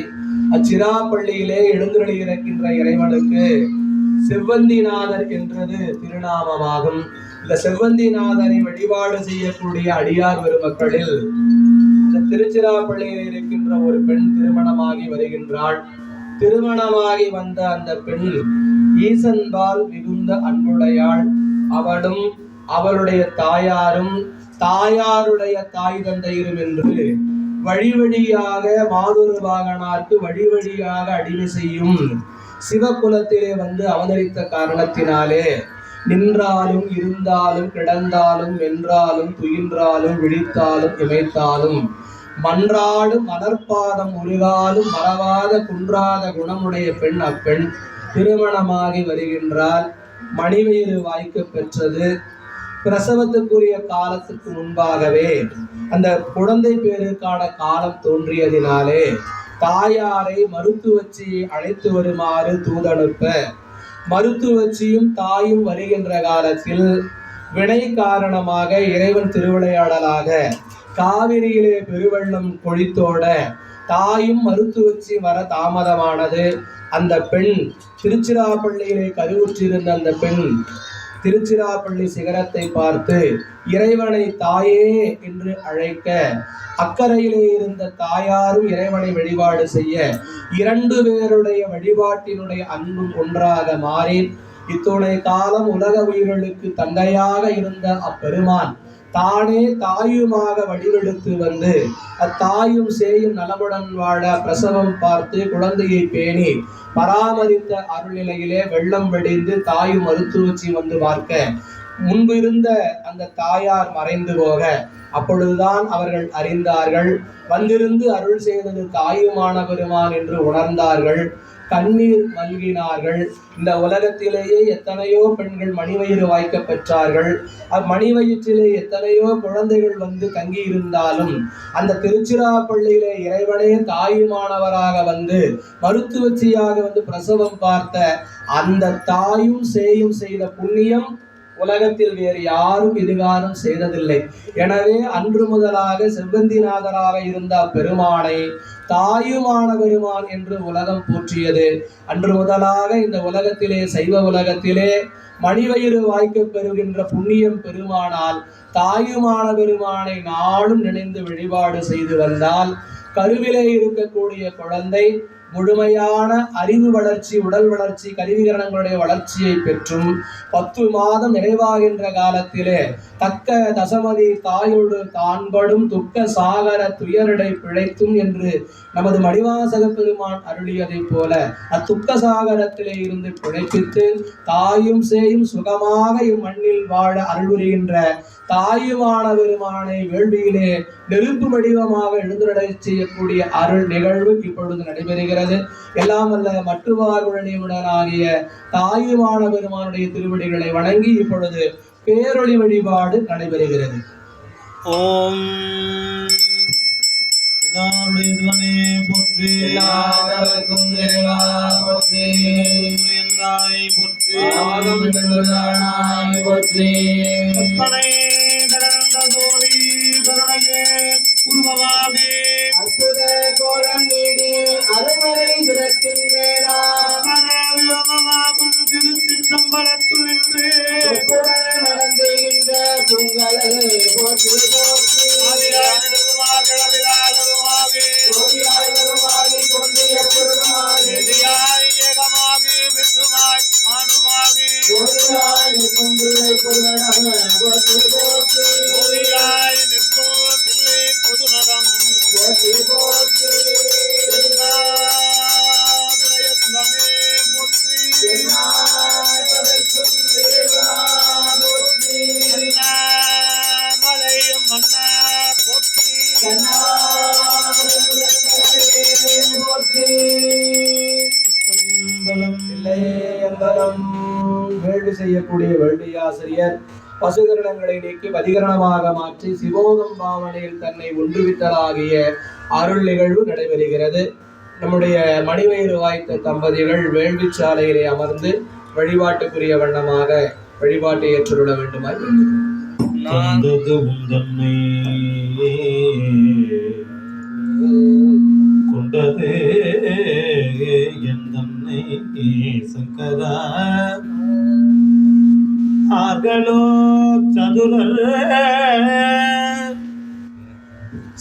அச்சிராப்பள்ளியிலே எழுந்தருளி இருக்கின்ற இறைவனுக்கு செவ்வந்திநாதர் என்றது திருநாமமாகும். இந்த செவ்வந்திநாதரை வழிபாடு செய்யக்கூடிய அடியார் பெருமக்களில் இந்த திருச்சிராப்பள்ளியில் இருக்கின்ற ஒரு பெண் திருமணமாகி வருகின்றாள். திருமணமாகி வந்த அந்த பெண் ஈசன்பால் மிகுந்த அன்புடையாள். அவளும் அவளுடைய தாயாரும் தாயாருடைய தாய் தந்தையரும் என்று வழி வழியாக மாதுரு வாகனார்க்கு வழி வழியாக அடிமை செய்யும் சிவகுலத்திலே வந்து அவதரித்த காரணத்தினாலே நின்றாலும் இருந்தாலும் கிடந்தாலும் வென்றாலும் துயின்றாலும் விழித்தாலும் இமைத்தாலும் மன்றாடும் மலர்பாதம் உருகாலும் மறவாத குன்றாத குணமுடைய பெண் அப்பெண் திருமணமாகி வருகின்றால். மணிவயிறு வாய்க்க பெற்றது. பிரசவத்துக்குரிய காலத்துக்கு முன்பாகவே அந்த குழந்தை பேருக்கான காலம் தோன்றியதினாலே தாயாரை மருத்துவச்சி அழைத்து வருமாறு தூதனுப்ப மருத்துவச்சியும் தாயும் வருகின்ற காலத்தில் வினை காரணமாக இறைவன் திருவிளையாடலாக காவிரியிலே பெருவெள்ளம் கொழித்தோட தாயும் மருத்துவச்சி வர தாமதமானது. அந்த பெண் திருச்சிராப்பள்ளியிலே கருவுற்றிருந்த அந்த பெண் திருச்சிராப்பள்ளி சிகரத்தை பார்த்து இறைவனை தாயே என்று அழைக்க அக்கறையிலே இருந்த தாயாரும் இறைவனை வழிபாடு செய்ய இரண்டு பேருடைய வழிபாட்டினுடைய அன்பும் ஒன்றாக மாறி இத்துணை காலம் உலக உயிர்களுக்கு தந்தையாக இருந்த அப்பெருமான் தானே தாயுமாக வடிவெடுத்து வந்து அத்தாயும் சேயும் நலமுடன் வாழ பிரசவம் பார்த்து குழந்தையை பேணி பராமரித்த அருள்நிலையிலே வெள்ளம் வெடிந்து தாயும் மருத்துவச்சி வந்து பார்க்க முன்பு இருந்த அந்த தாயார் மறைந்து போக அப்பொழுதுதான் அவர்கள் அறிந்தார்கள் வந்திருந்து அருள் செய்தது தாயுமான பெருமான் என்று உணர்ந்தார்கள். கண்ணீர் மல்கினார்கள். இந்த உலகத்திலேயே எத்தனையோ பெண்கள் மணிவயிறு வாய்க்க பெற்றார்கள். அம்மணிவயிற்றிலே எத்தனையோ குழந்தைகள் வந்து தங்கி இருந்தாலும் அந்த திருச்சிராப்பள்ளியிலே இறைவனே தாயுமானவராக வந்து மருத்துவச்சியாக வந்து பிரசவம் பார்த்த அந்த தாயும் சேயும் செய்த புண்ணியம் உலகத்தில் வேறு யாரும் இதுகாரம் செய்ததில்லை. எனவே அன்று முதலாக செவ்வந்திநாதராக இருந்த பெருமானை தாயுமான பெருமான் என்று உலகம் போற்றியது. அன்று முதலாக இந்த உலகத்திலே சைவ உலகத்திலே மணிவயிறு வாய்க்க பெறுகின்ற புண்ணியம் பெருமானால் தாயுமான பெருமானை நாளும் நினைந்து வழிபாடு செய்து வந்தால் கருவிலே இருக்கக்கூடிய குழந்தை முழுமையான அறிவு வளர்ச்சி உடல் வளர்ச்சி கருவிகரணங்களுடைய வளர்ச்சியை பெற்றும் 10 மாதம் நிறைவாகின்ற காலத்திலே தக்க தசமதி தாயோடு தான்படும் துக்க சாகர துயரடை பிழைத்தும் என்று நமது மணிவாசக பெருமான் அருளியதை போல அத்துக்க சாகரத்திலே இருந்து பிழைப்பித்து தாயும் சேயும் சுகமாக இம்மண்ணில் வாழ அருள்புரிகின்ற தாயுமான பெருமானை வேள்வியிலே நெருப்பு வடிவமாக எழுந்துடை செய்யக்கூடிய அருள் நிகழ்வு இப்பொழுது நடைபெறுகிறது. எல்லாம் அல்ல மட்டுவார்வுடனாகிய தாயுமான பெருமானுடைய திருவடிகளை வணங்கி இப்பொழுது பேரொளி வழிபாடு நடைபெறுகிறது. ஓம் போற்றி போற்றி உருவமாகி அற்புத கோலம் நீடி அருமறை சிரத்தின் மேலாகும் திருச்சிற்றம்பலத்துள் நின்று நடந்துகின்ற பொங்கல் போற்றி போற்றி ஏகமாகி விட்டுமாய் ஆணுமாகி நிற்கும் பிள்ளை பொதுநலம் போற்றி போற்றி போற்றி வேள்வி செய்யக்கூடிய வேள்வியாசிரியர் பசுகரணங்களை நீக்கி பதிகரணமாக மாற்றி சிவோகம் பாவனையில் தன்னை ஒன்றுவித்தலாகிய அருள் நிகழ்வு நடைபெறுகிறது. நம்முடைய மணிவயிறு வாய்த்த தம்பதிகள் வேள்வி சாலையிலே அமர்ந்து வழிபாட்டுக்குரிய வண்ணமாக வழிபாட்டை ஏற்றுள்ள வேண்டுமாய் கொண்டதே என் தன்னை சங்கரா ஆர்களோ சதுரர்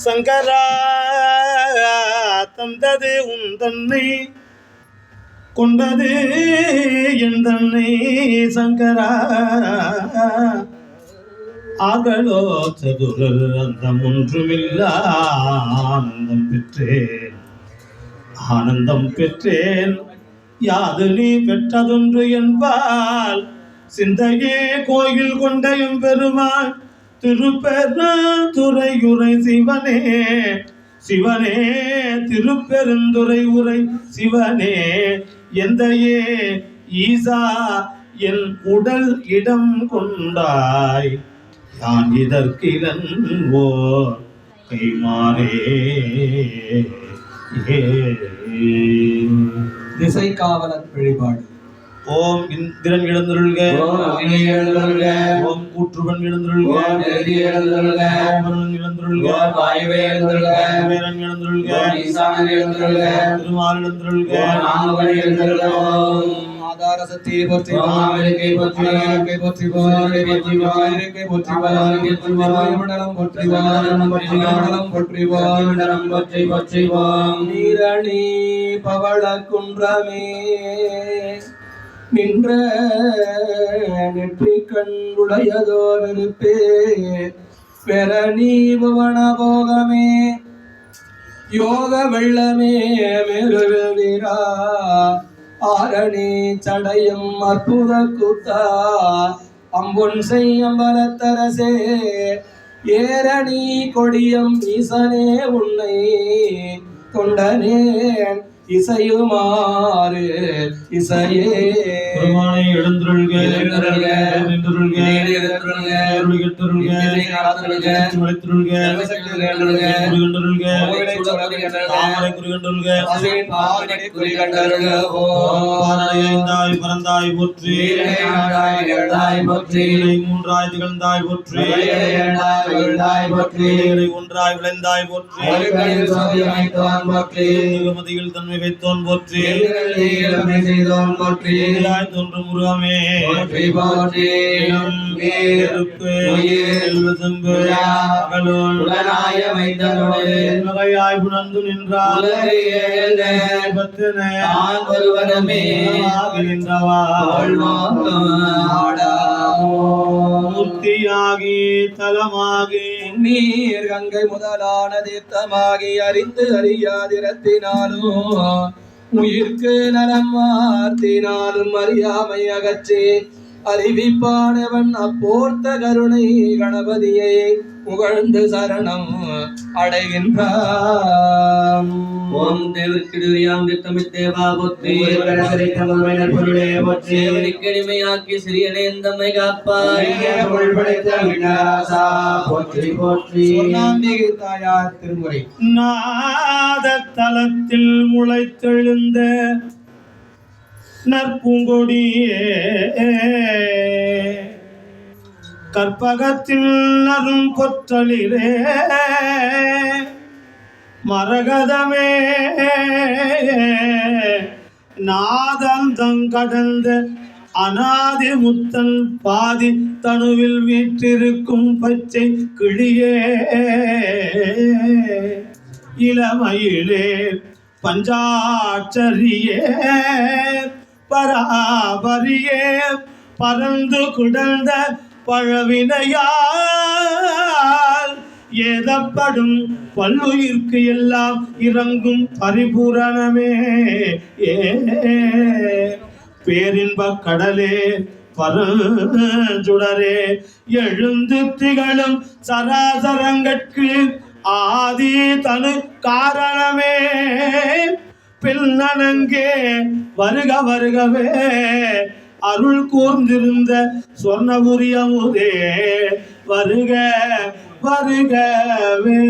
சங்கரா தந்தது உன் தன்னை கொண்டது என் தன்னை சங்கரா ஆகளோ சதுரர் அந்தம் ஒன்றுமில்லா ஆனந்தம் பெற்றேன் யாது நீ பெற்றதொன்று என்பால் சிந்தையே கோயில் கொண்ட எம்பெருமான் திருப்பெருந்துறையுரை சிவனே சிவனே திருப்பெருந்துறை உரை சிவனே எந்தையே ஈசா என் உடல் இடம் கொண்டாய் யான் இதற்கிலன் ஓர் கைமாறே திசை காவலன் வழிபாடு. ஓம் இந்திரன் எழுந்தருள்க, ஓம் அக்னி எழுந்தருள்க, ஓம் கூற்றுவன் எழுந்தருள்க, ஓம் நெருதி எழுந்தருள்க, ஓம் எழுந்தருள்க, ஓம் வாயுவே எழுந்தருள்க, வேரன் எழுந்தருள்க, ஓம் ஈசானன் எழுந்தருள்க, திருமால் எழுந்தருள்க, ஓம் நாகவழி எழுந்தருள்க, ஓம் ஆதார சக்தியை போற்றி, ஓம் அமெரிக்கை போற்றி, ஆதாரத்தை போற்றி, போற்றி போற்றி, ஆயிரக்கை போற்றி, மண்டலம் போற்றி, மண்டலம் போற்றி, மண்டலம் போற்றி, மண்டலம் போற்றி போற்றி ஓம் நீரணி பவள குன்றமே நின்ற நெற்றி கண்ணுடையதோ நெருப்பே பெரணி புவன போகமே யோக வெள்ளமே மேருவில் வீரா ஆரணி சடையும் அற்புத கூத்தா அம்பொன் செய்யம்பலத்தரசே ஏரணி கொடியம் ஈசனே உன்னை கொண்டனேன் இசையுமாறு இசையே பெருமானை எழுந்தருள்க, எழுந்தருள்க, எழுந்தருள்க, எழுந்தருள்க, அருள்கெட்டருள்க, காத்தருள்க, மலைத்தருள்க, சர்வசக்திகள் எழுந்தருள்க, குருகண்டருள்க, குறிகண்டருள்க, தாமரை குருகண்டருள்க, பசுவின் பாவனை குறிகண்டருள்க, ஓம் பாரடைந்தாய் பறந்தாய் போற்றி, நீரையாண்டாய் எழுந்தாய் போற்றி, நீரை மூன்றாய் திகழ்ந்தாய் போற்றி, வழியடையாண்டாய் விழுந்தாய் போற்றி, நீரை ஒன்றாய் விளைந்தாய் போற்றி, ஒளிகளில் சோதியமைத்தோன் போற்றி, நிகமதியில் தன்மை வைத்தோன் போற்றி, எதிரில் இளமை செய்தோன் போற்றி, எதிராய் தோன்றும் உருவமே போற்றி போற்றி, இளம் நீர், நெருப்பு, உயிர், செல்வதும்பு, விழா, அகலோன், உடனாய மைந்தனோடு வகையாய் புணர்ந்து நின்றார் உலகில் எழுந்த பத்தினை நான் ஒருவனுமே நின்றவா மூர்த்தியாகி தலமாகி நீர் கங்கை முதலான தீர்த்தமாகி அறிந்து அறியாதிரத்தினாலும் உயிர்க்கு நலம் வார்த்தினாலும் அறியாமை அகற்றி அறிவிப்பானவன் அப்போர்த்த கருணை கணபதியை புகழ்ந்து சரணம் அடைகின்றான். ஓம் தேவர்க்கிடுரியாம் திட்டமித்தேவா போற்றி, பொருளே போற்றி, எளிமையாக்கி சிறியனேந்தம்மை காப்பாய், பொருள் படைத்த விண்ணராசா போற்றி போற்றி. சொர்ணாம்பிகை தாயார் திருமுறை. நாத தலத்தில் முளைத்தெழுந்த நற்பூங்கொடியே கற்பகத்தில் அரும் கொற்றலிலே மரகதமே நாதந்தம் கடந்த அநாதி முத்தன் பாதி தனுவில் வீற்றிருக்கும் பச்சை கிளியே இளமையிலே பஞ்சாட்சரியே பராபரியே பறந்து கிடந்த பழவினையால் ஏதப்படும் பல்லுயிர்க்கு எல்லாம் இறங்கும் பரிபூரணமே பேரின்பக் கடலே பரஞ்சுடரே எழுந்து திகழும் சராசரங்கட்கு ஆதி தனு காரணமே பின்னனங்கே வருக வருகவே அருள் கூர்ந்திருந்த சொர்ணபுரி அமுதே வருக வருகவே.